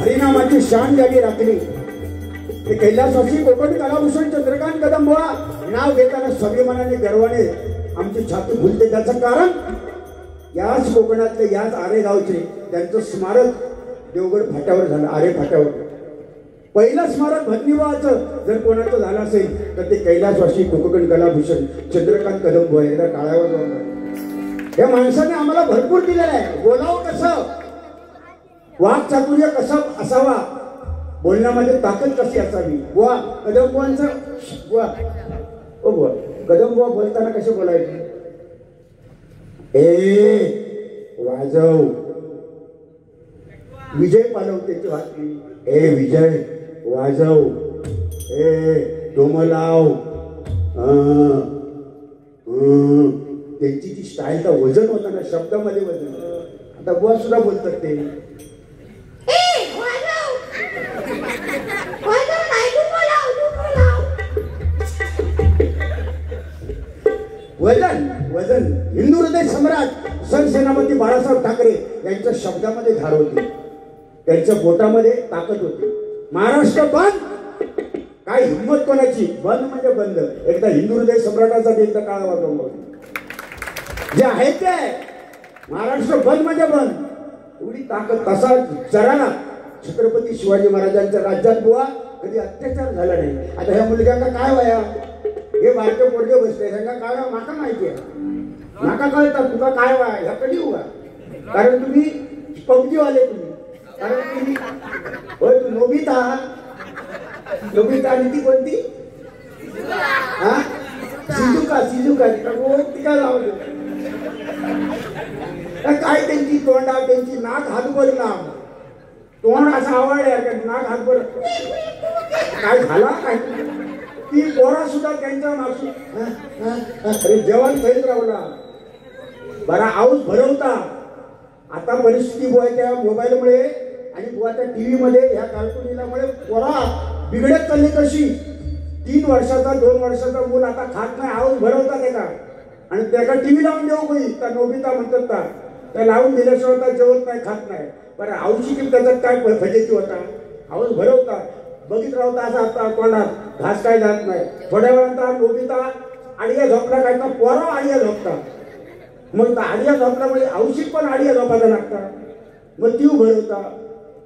हरिनामाची शान जागी राखली. ते कैलासवासी कोकण कलाभूषण चंद्रकांत कदम बुवा नाव घेताना स्वाभिमानाने गर्वाने आमची छाती फुलते. त्याचं कारण याच कोकणातले याच आरे गावचे त्यांचं स्मारक देवगड फाट्यावर झालं. आरे फाट्यावर पहिलं स्मारक भटनीबाचं जर कोणाचं झालं असेल तर ते कैलासवासी कोकण कलाभूषण चंद्रकांत कदम बुवा. एकदा टाळ्यावर जाऊन या माणसाने आम्हाला भरपूर दिलेलं आहे. बोलावं कसं, वाक्चातुर्य कसं असावा, बोलण्यामध्ये ताकद कशी असावी. बुवा कदम बुवांचं बुवा ओ बुवा कदम बुवा बोलताना कसे बोलायचे? ए वाजव, विजय पालवतेची वाटली. ए विजय वाजव, ए डोमलाव. त्यांची ती स्टाईल, तर वजन होता ना शब्दामध्ये वजन. आता बुवा सुद्धा बोलतात ते वजन वजन. हिंदू हृदय सम्राट सरसेनापती बाळासाहेब ठाकरे यांच्या शब्दामध्ये धार होती, त्यांच्या बोटामध्ये ताकद होती. महाराष्ट्र बंद, काय हिंमत कोणाची? बंद म्हणजे बंद. एकदा हिंदू हृदय सम्राटाचा एकदा काळ वाजवला जे आहे ते महाराष्ट्र बंद म्हणजे बंद. एवढी ताकद. तसा जराला छत्रपती शिवाजी महाराजांच्या राज्यात बुवा कधी अत्याचार झाला नाही. आता ह्या मुलग्यांना काय वया, हे बारके पोरगे बसले, ह्यांना काय माका माहिती आहे, नाका कळतात तुका काय वया, ह्या कधी उगा. कारण तुम्ही पबजी वाले, तुम्ही कारण तुम्ही होय तू नोबिता. नोबिता आणि ती कोणती हा सिजुका. सिजुका ती काय लावली काय त्यांची तोंडा, त्यांची नाक हातभर लांब, तोंड असं आवडले, नाक हातभर काय झाला काय. ती पोरा सुद्धा त्यांच्या मागसून जेवण खाईत राहला. बरा आऊस भरवता. आता परिस्थिती बुवाच्या मोबाईलमुळे आणि बुवाच्या टीव्हीमध्ये ह्या कार्टुनीलामुळे पोरा बिघडत चालली. कशी 3 वर्षाचा 2 वर्षाचा मूल आता खात नाही, आऊस भरवता त्याला. आणि त्याला टीव्ही लावून देऊ काही त्या नोबिता म्हणतात का, त्या लावून दिल्याशिवाय त्या जेवत नाही, खात नाही. बरं आऊशी की त्याच्यात काय फजेची होता, आऊस भरवता. बघित राहता असं आता तोंडात घास काय जात नाही. थोड्या वेळानंतर नोबिता आडिया झोपला काय तर पोरा आडिया झोपता. मग आडिया झोपल्यामुळे औषध पण आडिया झोपायला लागतात. मग ती भरवता.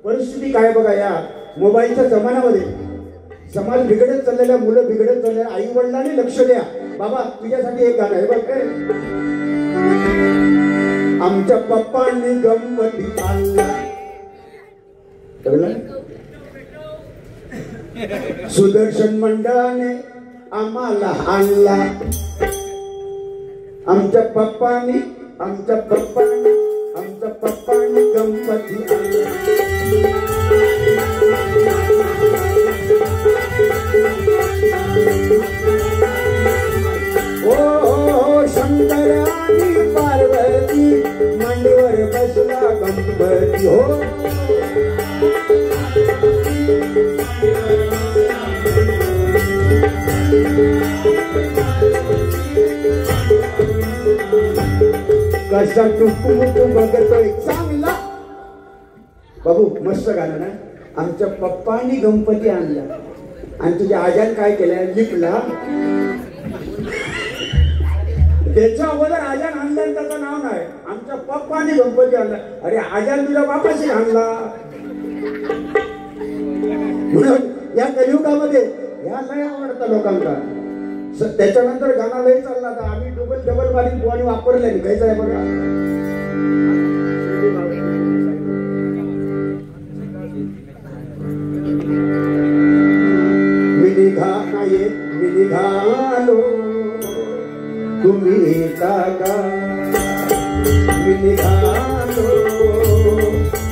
परिस्थिती काय बघा या मोबाईलच्या जमान्यामध्ये. समाज बिघडत चाललेल्या, मुलं बिघडत चाललेल्या, आई वडिलांनी लक्ष द्या. बाबा तुझ्यासाठी एक गाणं आहे बघ. आमच्या पप्पांनी गणपती आणला, सुदर्शन मंडळाने आम्हाला आणला. आमच्या पप्पांनी गणपती आणला. ओ शंकर आणि पार्वती मांडीवर बसला गणपती. हो कसा टुकमुक बघतोय चांगला. बाबू मस्त गाणं ना. आमच्या पप्पांनी गणपती आणला आणि तुझ्या आजान काय केलंय, लिपला. त्याच्या अगोदर आजान आणला आणलं त्याचं नाव नाही, आमच्या पप्पाने गणपती आणला. अरे आजान तुझ्या बापाशी आणला. म्हणून या कलियुगामध्ये ह्या लय आवडतं लोकांना. त्याच्यानंतर गाणं लय चालला आता. आम्ही डबल बारीक बोणी वापरले नाही. काहीच आहे बघा. मी निघालो तुम्ही येता का. मी निघालो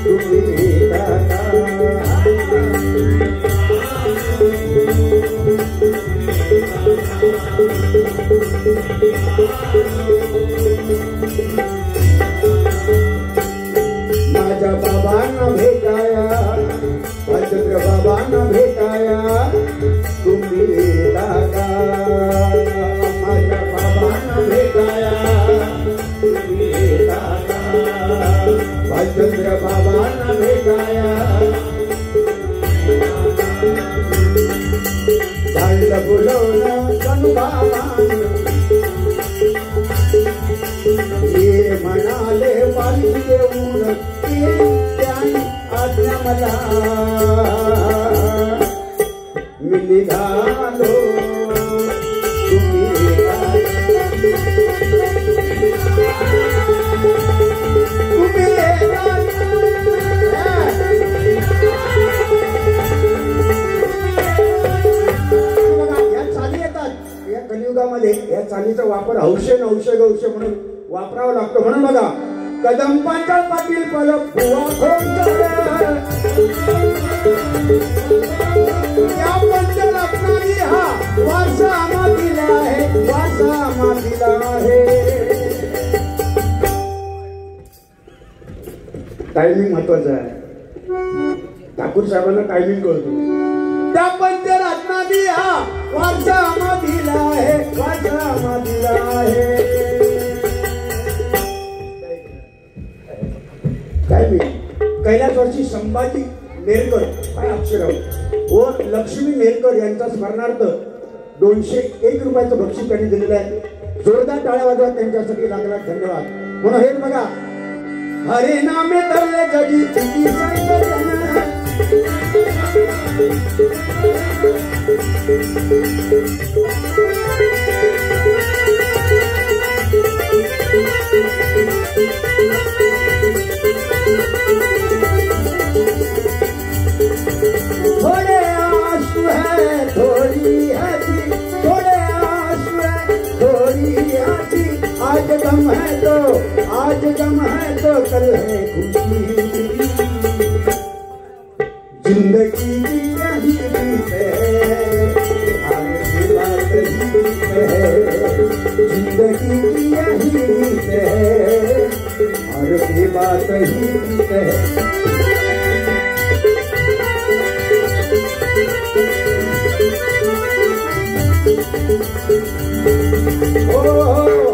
तुम्ही येता का. माझ्या बाबांना भेटाया, भद्र बाबांना भेटाया तुम्ही येता का. माझ्या बाबांना भेटाया तुम्ही येता का. भद्र बाबांना भेटाया. झालं बोलवलं गणबाबांना, ये म्हणाले पालखी देऊन त्यांनी आज्ञा मला. मी निघालो तुम्ही या चाली येतात. या कलियुगामध्ये या चालीचा वापर हौशे म्हणून वापरावा लागतो. म्हणून बघा, कदंबाच्या पाटील पल फुवा या पंचरत्नांनी हा वारसा आम्हाला दिला आहे, वारसा आम्हाला दिला आहे. टायमिंग महत्वाचा आहे. ठाकूर साहेबांना टायमिंग कळतो. त्या पंचरत्नांनी हा वारसा आम्हाला दिला आहे, वारसा आम्हाला दिला आहे. काय मी कैलास वर्षी संभाजी नेरकर काय अक्षर व लक्ष्मी नेरकर यांचा स्मरणार्थ 201 रुपयाचं बक्षीस त्यांनी दिलेलं आहे. जोरदार टाळ्या वाजवा त्यांच्यासाठी. लागला धन्यवाद. म्हणून हे बघा, हरे नामे धरले जगी किती थोड़े आंसू है थोड़ी हंसी, थोड़े आंसू है थोड़ी हंसी. आज गम है तो कल है खुशी. जिंदगी यही है, आगे बात है. जिंदगी यही है, आगे बात ही है.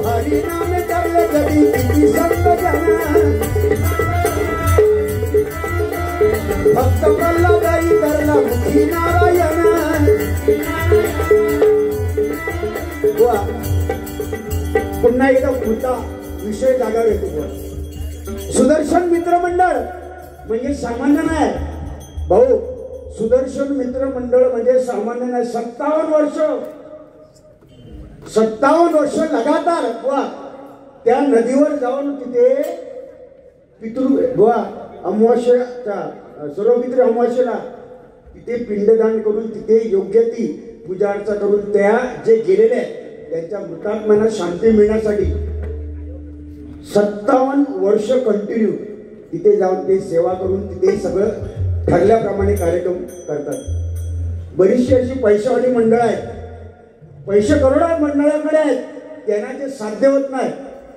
हरि नाम तरले जगी किती संत जन, भक्त प्रल्हादाई तरला मुखी नारायण. पुन्हा एकदा पुढचा विषय जागा येतो. सुदर्शन मित्र मंडळ म्हणजे सामान्य नाही भाऊ. सुदर्शन मित्र मंडळ म्हणजे सामान्य नाही. 57 वर्ष लगातार वा त्या नदीवर जाऊन तिथे अमावास्येच्या सर्वमित्र अमावास्येला तिथे पिंडदान करून तिथे योग्य ती पूजा अर्चा करून त्या जे गेलेले आहेत त्यांच्या मृतात्म्यांना शांती मिळण्यासाठी 57 वर्ष कंटिन्यू तिथे जाऊन ते सेवा करून तिथे सगळं ठरल्याप्रमाणे कार्यक्रम करतात. बरीचशी अशी पैशावाली मंडळ आहेत, पैसे करोडा मंडळाकडे आहेत, त्यांना ते साध्य होत नाही.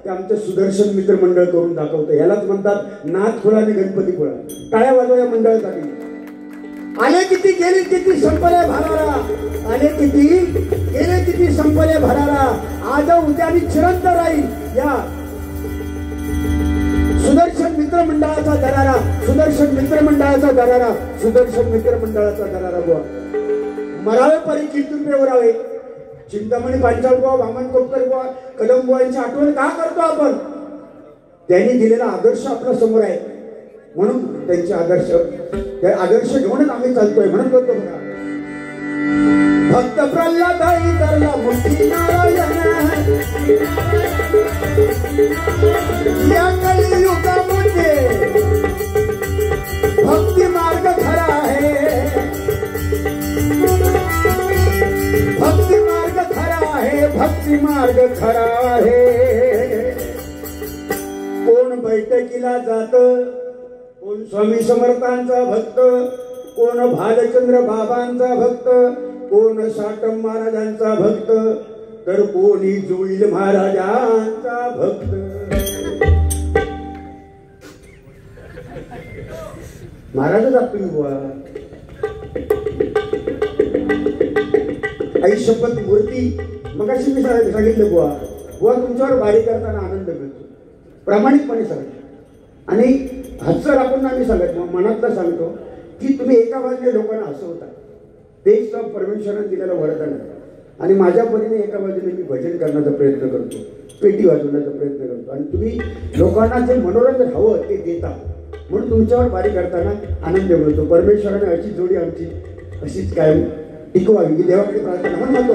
ते आमचं सुदर्शन मित्र मंडळ करून दाखवतं. यालाच म्हणतात नाथ खुळा आणि गणपती खुळा. टाळ्या वाजवा या मंडळासाठी. आले किती गेले किती संपले भरारा, आले किती गेले किती संपले भरारा. आज उद्या आणि चिरंत राहील या सुदर्शन मित्र मंडळाचा दरारा, सुदर्शन मित्र मंडळाचा दरारा, सुदर्शन मित्र मंडळाचा दरारा. बुवा मरावे परी कीर्तन पेवरावे चिंतामणी पांचाळ बुवा, वामन कोपकर बुवा, कदम बुवांची आठवण का करतो आपण? त्यांनी दिलेला आदर्श आपल्या समोर आहे, म्हणून त्यांचे आदर्श, ते आदर्श घेऊनच आम्ही चालतोय. म्हणून करतो बघा, भक्त प्रल्हाद धरला मुक्ती नारायण, या कलियुगामध्ये भक्ती मार्ग खरा आहे, भक्ती मार्ग खरा आहे, भक्ती मार्ग खरा आहे. कोण बैठकीला जात, कोण स्वामी समर्थांचा भक्त, कोण भालचंद्र बाबांचा भक्त, कोण साटम महाराजांचा भक्त, तर कोणी जुईल महाराजांचा भक्त. महाराजच तुम्ही बुवा. आई शपथ मूर्ती मगाशी मी सांगितलं बुवा, बुवा तुमच्यावर बारी करताना आनंद मिळतो, प्रामाणिकपणे सांगतो. आणि हसर आपण आम्ही सांगत मनातलं सांगतो की तुम्ही एका बाजूने लोकांना हसवता, तेच तर परमेश्वराने दिलेलं वरदान आहे. आणि माझ्या परीने एका बाजूने मी भजन करण्याचा प्रयत्न करतो, पेटी वाजवण्याचा प्रयत्न करतो, आणि तुम्ही लोकांना जे मनोरंजन हवं ते देता, म्हणून तुमच्यावर बारी करताना आनंद मिळतो. परमेश्वराने अशी जोडी आमची अशीच कायम टिकवावी ही देवाकडे प्रार्थना. म्हणून म्हणतो,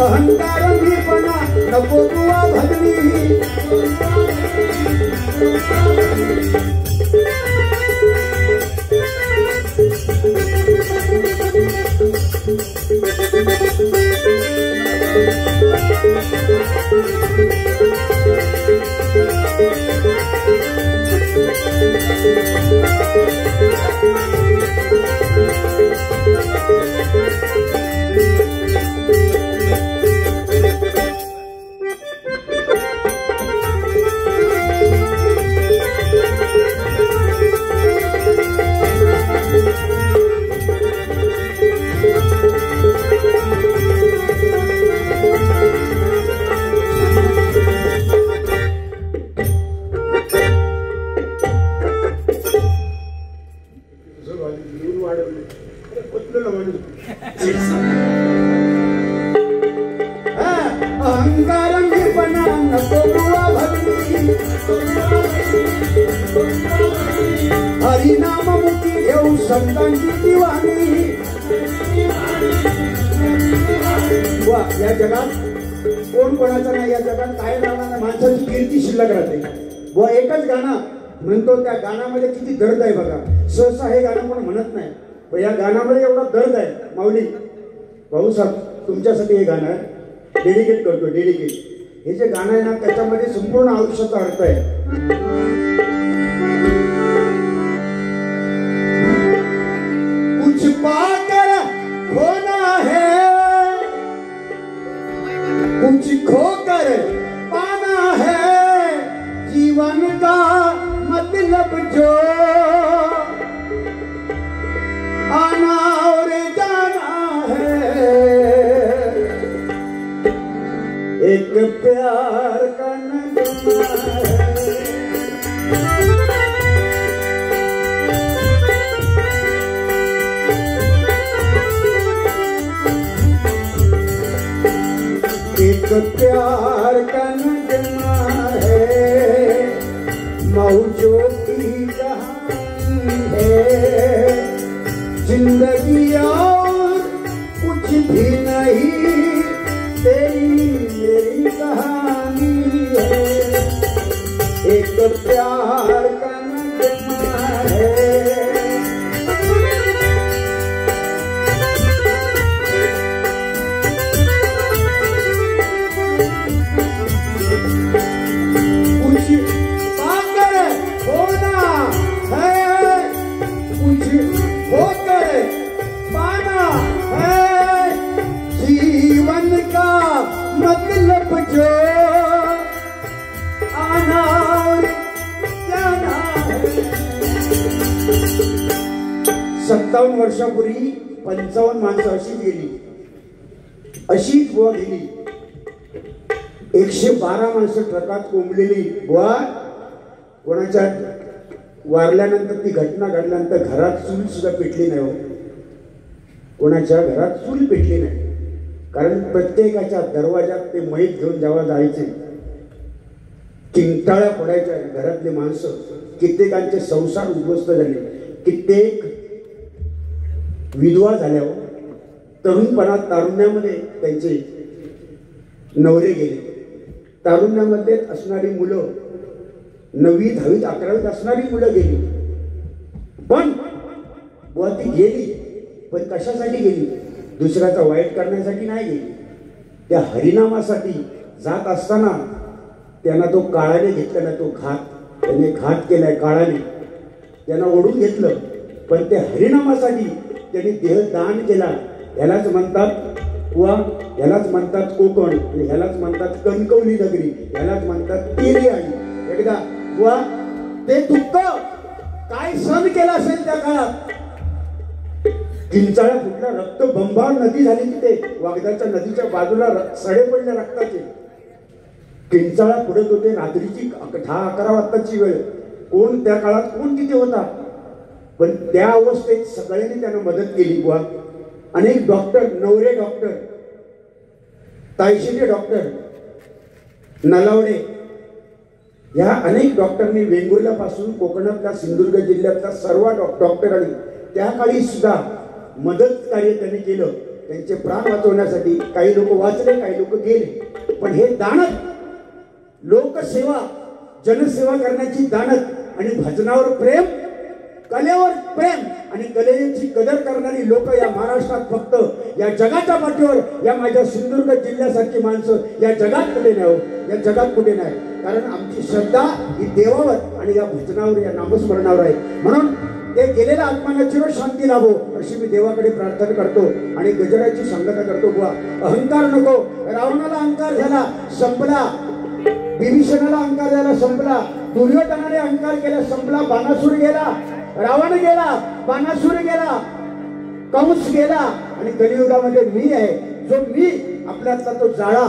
अहंकार मीपणा नको बुवा भगवी, हरिनाम मुक्ती घेऊ संतांची दिवाणी. वा, या जगात कोण कोणाचा नाही, या जगात काय राहणार, माणसाची कीर्ती शिल्लक राहते. व एकच गाणं म्हणतो, त्या गाण्यामध्ये किती दर्द आहे बघा. सहसा हे गाणं पण म्हणत नाही, पण या गाण्यामध्ये एवढा दर्द आहे. माऊली भाऊसाहेब तुमच्यासाठी हे गाणं डेडिकेट करतो, डेडिकेट. हे जे गाणं आहे ना, त्याच्यामध्ये संपूर्ण आयुष्याचा अर्थ आहे. कुछ पाकर खोना है, कुछ खोकर पाना है, जीवन का मतलब जो आना और जाना है, एक प्यार का नगमा है. एक प्यार का नगमा है, मौजों की कहानी है, जिंदगी और कुछ भी नहीं, तेरी मेरी कहानी है. एक प्यार का नगमा है. कुछ पाकर होना है, कुछ होकर पाना है, जीवन का मतलब जो आना और जाना है. 57 वर्षापूर्वी 55 माणसं अशीच गेली, अशीच बुवा गेली. 112 माणसं ट्रकात कोंबलेली. बुवा कोणाच्या वारल्यानंतर, ती घटना घडल्यानंतर घरात चूल सुद्धा पेटली नाही. हो, कोणाच्या घरात चूल पेटली नाही. कारण प्रत्येकाच्या दरवाजात ते मैत घेऊन जेव्हा जायचे, किंटाळ्या पडायच्या घरातले माणसं, कित्येकांचे संसार उद्ध्वस्त झाले, कित्येक विधवा झाल्या, तरुणपणात तारुण्यामध्ये त्यांचे नवरे गेले, तारुण्यामध्ये असणारी मुलं, 9वी 10वी 11वीत असणारी मुलं गेली, पण बुवा ती गेली, पण कशासाठी गेली? दुसऱ्याचा वाईट करण्यासाठी नाही गेली, त्या हरिनामासाठी जात असताना त्यांना तो काळाने घेतलेला तो घात, त्यांनी घात केलाय काळाने, त्यांना ओढून घेतलं, पण त्या हरिनामासाठी त्यांनी देह दान केला. ह्यालाच म्हणतात वा ह्यालाच म्हणतात कोकण, ह्यालाच म्हणतात कणकवली नगरी, ह्यालाच म्हणतात तिरी. आणि एकदा वा ते दुःख काय सहन केला असेल त्या काळात. किंचाळा फुटला, रक्त बंबाळ नदी झाली तिथे, वागदाच्या नदीच्या बाजूला सडे पडले रक्ताचे, किंचाळा पडत होते. रात्रीची 10-11 वाजताची वेळ, कोण त्या काळात कोण तिथे होता, पण त्या अवस्थेत सगळ्यांनी त्यांना मदत केली. बुवा अनेक डॉक्टर, नवरे डॉक्टर, तायशिले डॉक्टर, नलावडे, या अनेक डॉक्टरनी वेंगुर्ल्यापासून कोकणातल्या सिंधुदुर्ग जिल्ह्यातल्या सर्व डॉक्टरांनी त्या काळी सुद्धा मदत कार्य त्यांनी केलं, त्यांचे प्राण वाचवण्यासाठी. काही लोक वाचले, काही लोक गेले, पण हे दानत, लोकसेवा, जनसेवा करण्याची दानत आणि भजनावर प्रेम, कलेवर प्रेम आणि कलेची कदर करणारी लोक या महाराष्ट्रात, फक्त या जगाच्या पाठीवर, या माझ्या सिंधुदुर्ग जिल्ह्यासारखी माणसं या जगात कुठे नाही, या जगात कुठे नाही. कारण आमची श्रद्धा ही देवावर आणि या भजनावर, या नामस्मरणावर आहे. म्हणून ते गेलेल्या आत्म्यांना चिरशांती लाभो अशी मी देवाकडे प्रार्थना करतो आणि गजराची संगता करतो. बुवा अहंकार नको. रावणाला अहंकार झाला, संपला. विभीषणाला अहंकार झाला, संपला. दुर्योधनाने अहंकार केला, संपला. बाणासूर गेला, रावण गेला, बाणासूर गेला, कंस गेला. आणि कलियुगामध्ये मी आहे, जो मी आपल्यातला तो जाळा,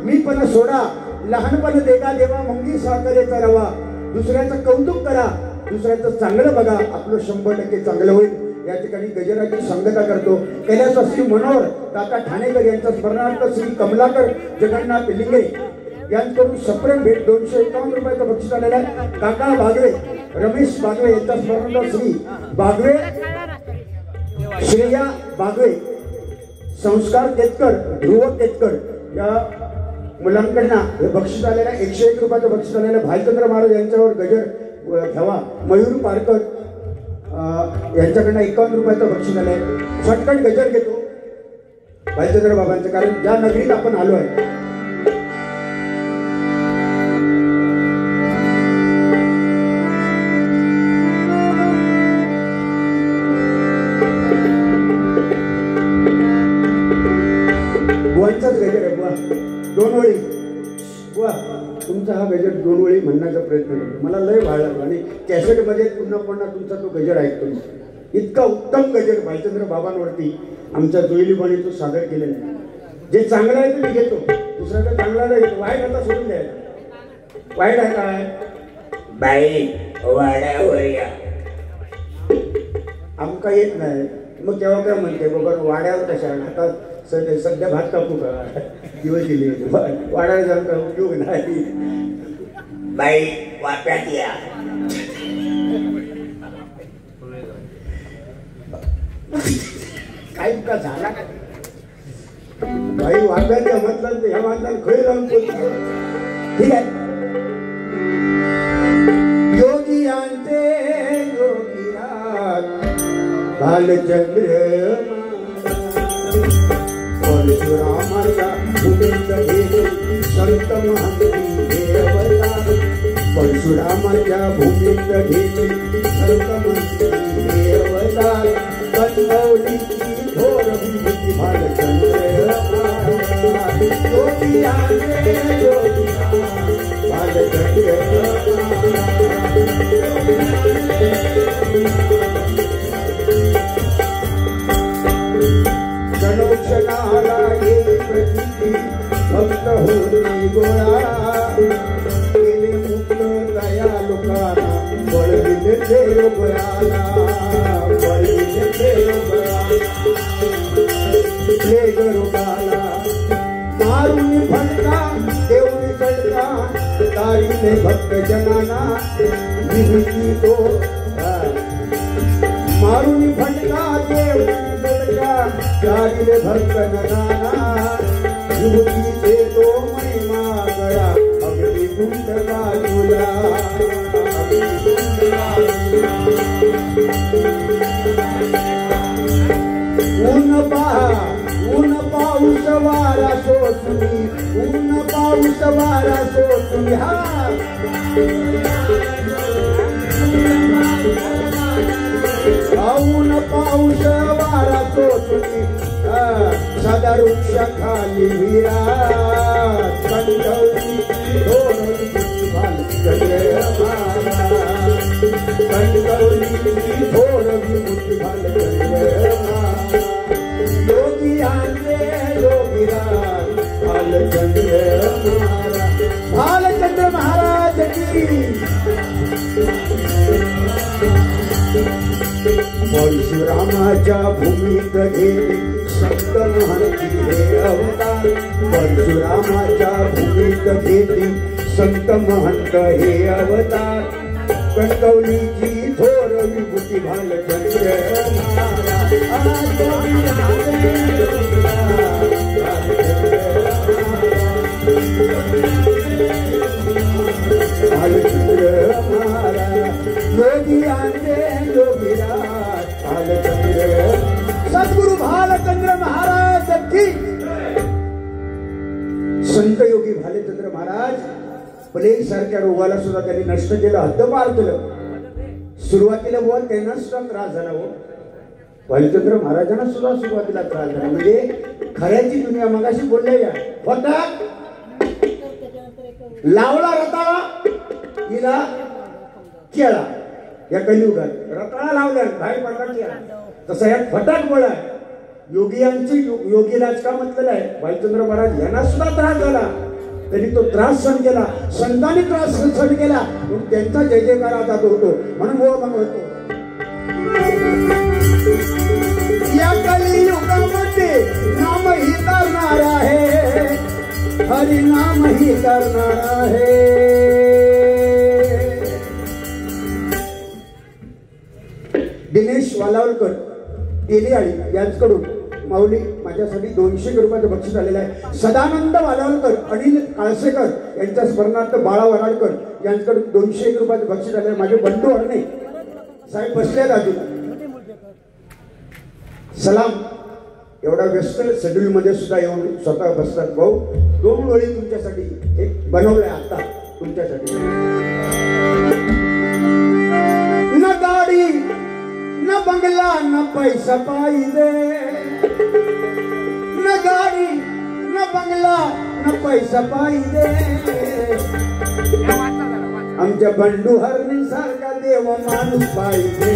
मीपणा सोडा, लहानपण देगा देवा, मुंगी साखरेचा रवा. दुसऱ्याचं कौतुक करा, दुसऱ्याचं चांगलं बघा, आपलं 100% चांगलं होईल. या ठिकाणी गजराची संगता करतो. कैलास श्री मनोहर काका ठाणेकर यांच्या स्मरणार्थ श्री कमलाकर जगन्नाथ लिंगे यांच्याकडून सप्रेम भेट 251 रुपयाचं बक्षीस आलेलं आहे. काका बागवे, रमेश बागवे यांच्या स्मरणार्थ श्री बागवे, श्रेया बागवे, संस्कार केतकर, ध्रुव केतकर या मुलांकडनं हे बक्षीस आलेलं आहे. 101 रुपयाचं बक्षीस आलेलं आहे. भालचंद्र महाराज यांच्यावर गजर घ्यावा. मयूर पारकर यांच्याकडनं 51 रुपयाचं बक्षीस आलं आहे. शॉर्टकट गजर घेतो भालचंद्र बाबांचं, कारण ज्या नगरीत आपण आलो आहे. बुवांचाच गजर आहे. बुवा 2 ओळी. बुवा तुमचा हा गजर 2 ओळी म्हणण्याचा प्रयत्न करतो. मला लय भाळ लागला आणि कॅसेटमध्ये पुन्हा पुन्हा तुमचा तो गजर ऐकतो. इतका उत्तम गजर भालचंद्र बाबांवरती आमच्या जोईलीपणे तो सादर केलेला आहे. जे चांगलं आहे ते मी घेतो, दुसऱ्याचा चांगला नाही घेतो. वाईट आता सोडून द्या. वाईट आहे काय? बाई वाड्यावर या, आमका येत नाही. मग तेव्हा काय म्हणते बाबा वाड्यावर कशा, आता सध्या भात कापू का, दिवस दिले, वाड्यावर जाऊन का उपयोग नाही. बाई वाप्यात या. काही का झाला का बाई वाप्यात या म्हटलं, ह्या माणसाला खळी जाऊन पोचतो. ठीक आहे. योगियांचे योगियात भालचंद्र परशुरामाच्या भूमीत गेले संत महंती देवता. परशुरामाच्या भूमीत गेले संत महंती देवता. कणकवलीची घोर विभूती भालचंद्र योगियाचे योगिया भालचंद्र. जनौषणाला एक प्रतीती भक्त होती गोळा. केले मुक्त दया लोकांना बळविले देवबळाला. बळविले देवबळाला. ले गरुडाला गादिले भक्त नगाना विभूतीचे तो महिमा गळा अगदी गुंड गाजूला ऊन पाऊस वारा सोसुनी ऊन पाऊस वारा सोसुनी हा ऊन पाऊस वारा सोसुनी सदा वृक्ष खाली विराज कंठवली धोरणी कंठवली धोरणी योगी आंदे योगीराज भालचंद्र महाराज की परशुरामाच्या भूमीत गेले संत महंती हे अवतार परशुरामाच्या भूमीत गेले संत महंत हे अवतार कणकवलीची थोर विभूती भालचंद्र योगी आंदे योगीराज भालचंद्र सद्गुरु भालचंद्र महाराज की संत योगी भालचंद्र महाराज प्लेग सारख्या रोगाला सुद्धा त्यांनी नष्ट केलं हद्दपार केलं सुरुवातीला बुवा त्यांना सुद्धा त्रास झाला हो भालचंद्र महाराजांना सुद्धा सुरुवातीला त्रास झाला म्हणजे खऱ्याची दुनिया मगाशी बोलले या होता लावला रताळा हिला केळा या कलियुगात रताळा लावला बाहेर पडला केळा तसा यात फटाक बोला योगियांची योगीराज का म्हटलेलं आहे भालचंद्र महाराज यांना सुद्धा त्रास झाला तरी तो त्रास सहन केला संतांनी त्रास सहन केला म्हणून त्यांचा जय जयकार आता होतो म्हणून हो म्हणतो या कलियुगामध्ये नाम ही करणार आहे हरि नाम ही करणार आहे दिनेश वालावलकर तेलियाळी यांच्याकडून माऊली माझ्यासाठी 200 रुपयाचं बक्षीस आलेलं आहे सदानंद वालावलकर अनिल काळसेकर यांच्या स्मरणार्थ बाळा वराडकर यांच्याकडून 201 रुपयाचं बक्षीस आलेलं माझे बंधू हरणे साहेब बसले अजून सलाम एवढा व्यस्त शेड्यूल मध्ये सुद्धा येऊन स्वतः बसतात भाऊ 2 ओळी तुमच्यासाठी एक बनवलंय आता तुमच्यासाठी न गाडी न बंगला न पैसा पाहिजे न गाडी न बंगला न पैसा पाहिजे आमच्या बंडू हरणी सारखा देव माणूस पाहिजे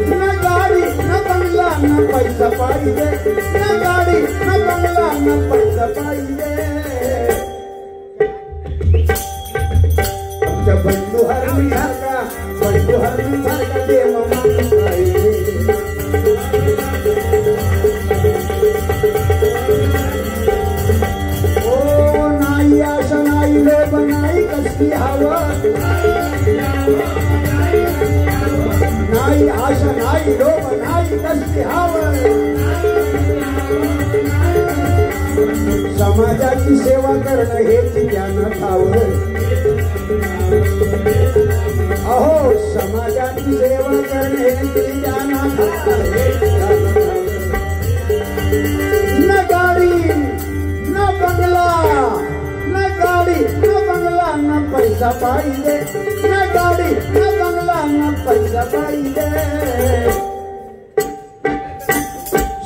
न गाडी न बंगला न पैसा पाहिजे न गाडी न बंगला न पैसा पाहिजे आमच्या बंडू हरणी सारखा देव माणूस पाहिजे ओ नाही आशा नाही लोभ नाही कसली हवा नाही आशा नाही लोभ नाही कसली हवा समाजाची सेवा करणं हेच ज्ञानात हवं अहो समाजाची सेवा करणे हेच ज्ञानात न गाडी न बंगला न गाडी न बंगला न पैसा पाहिजे न गाडी न बंगला न पैसा पाहिजे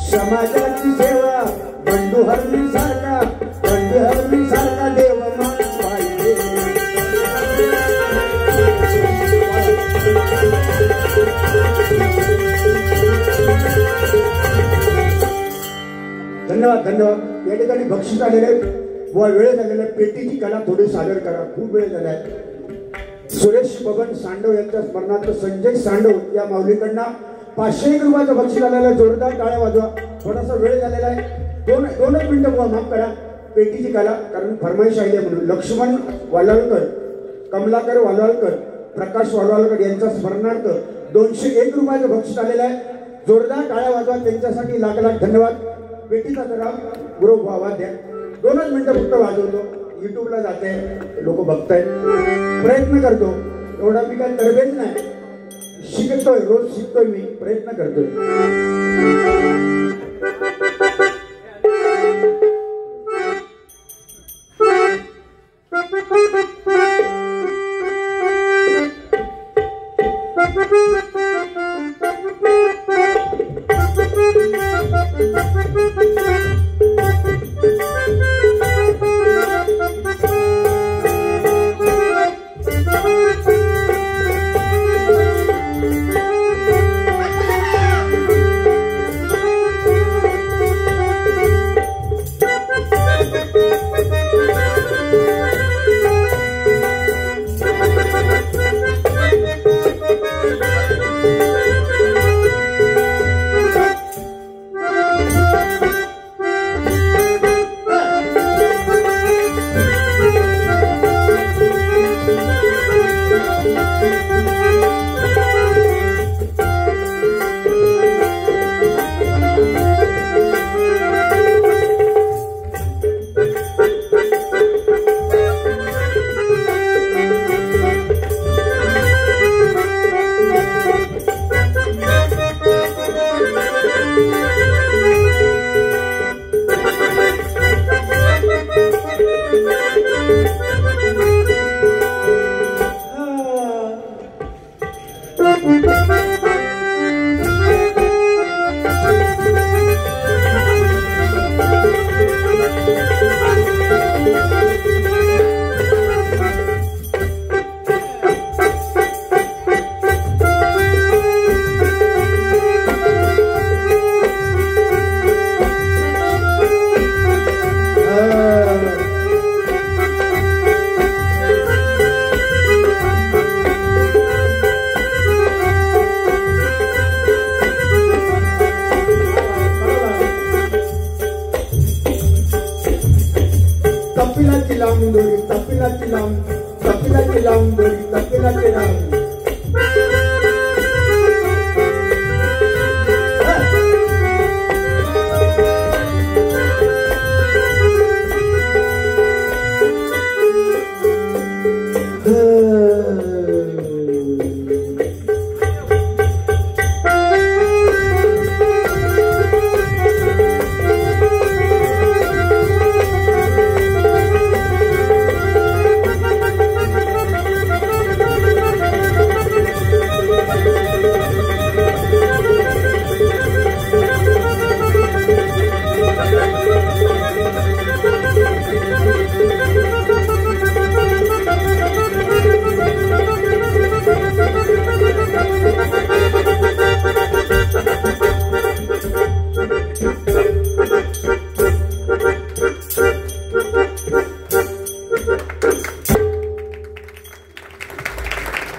समाजाची सेवा बंडू हरणी सारखा देव माणूस पाहिजे धन्यवाद धन्यवाद या ठिकाणी बक्षीस आलेले व वेळ झालेला पेटीची कला थोडी सादर करा खूप वेळ झालाय सुरेश बबन सांडव यांच्या स्मरणार्थ संजय सांडव या माऊलीकडनं 501 रुपयाचं बक्षीस आलेलं आहे जोरदार टाळ्या वाजवा थोडासा वेळ झालेला आहे दोनच मिनिटं माफ करा पेटीची कला कारण फरमाईश आहे म्हणून लक्ष्मण वालावलकर कमलाकर वालावलकर प्रकाश वाडवालकर यांच्या स्मरणार्थ 201 रुपयाचं बक्षीस आलेलं आहे. जोरदार टाळ्या वाजवा त्यांच्यासाठी. लाख लाख धन्यवाद. पेटीचा करा गुरु वाद्या 2च मिनिटं फक्त वाजवतो. युट्यूबला जाते, लोक बघतायत. प्रयत्न करतो, एवढा मी काय तरबेज नाही. शिकतोय, रोज शिकतोय, मी प्रयत्न करतोय.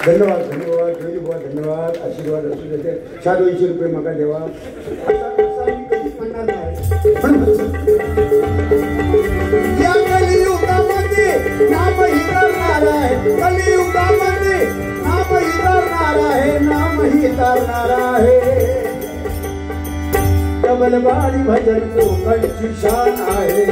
धन्यवाद धन्यवाद धन्यवाद. आशीर्वाद असू देते. 200 रुपये मका देवा. कधीच म्हणणार नाही. या कलियुगामध्ये नाम ही तरणार आहे. कलियुगामध्ये नाम ही तरणार आहे. नाम ही तरणार आहे. डबलबारी भजन कोकणची शान आहे.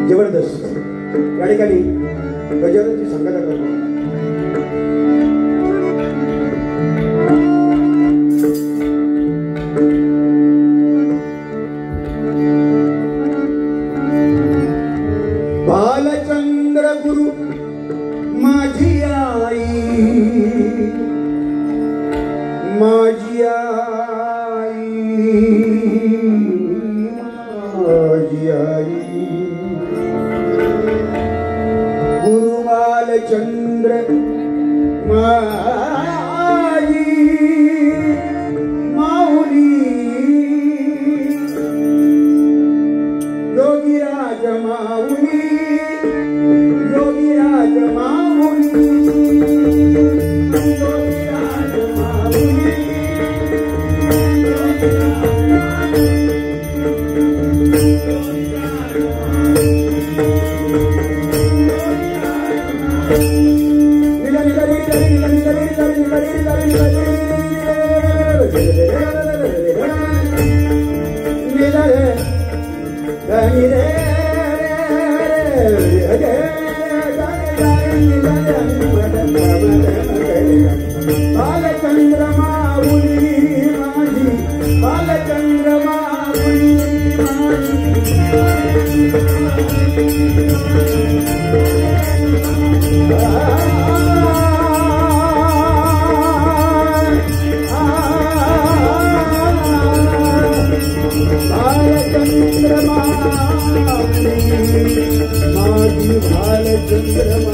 जबरदस्त. या ठिकाणी गजाननची संगता करतो. बालचंद्र गुरु माझी आई, माझी आई, माझी आई. गुरु बालचंद्र माझी माऊली. योग योगीराज माऊली योगीराज माऊली योगीराज माऊली बालचंद्रमा उली माझी बालचंद्रमा उली बालचंद्रमा माझी बालचंद्रमा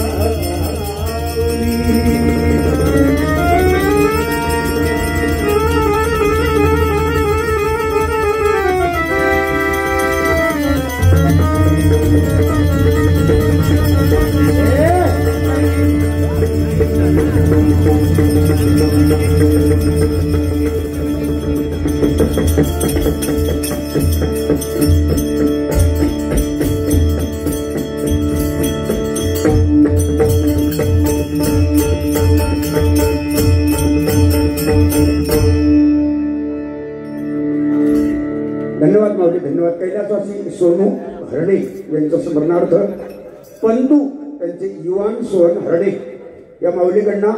धन्यवाद माऊली धन्यवाद. कैलासवासी सोनू हरणे यांच्या स्मरणार्थ पंतू त्यांचे युवान सोहन हरणे या माऊलीकडनं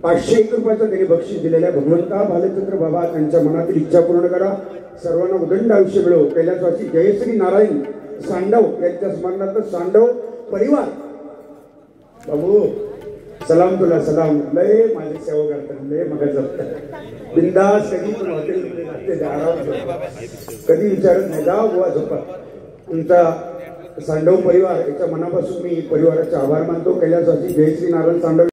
501 रुपयाचं त्यांनी बक्षीस दिलेल्या भगवंता भालचंद्र बाबा त्यांच्या मनातील इच्छा पूर्ण करा. सर्वांना उदंड आयुष्य मिळो. कैलासवासी जयश्री नारायण सांडव यांच्या स्मरणार्थ सांडव परिवार बाबू सलाम तुला सलाम. लय माझी सेवा करतात लय मग जपतात बिंदास. कधी पण हॉटेल कधी विचारत नाही जा बुवा झोपा. तुमचा सांडव परिवार याच्या मनापासून मी परिवाराचे आभार मानतो. कैलासवासी जयश्री नारायण सांडव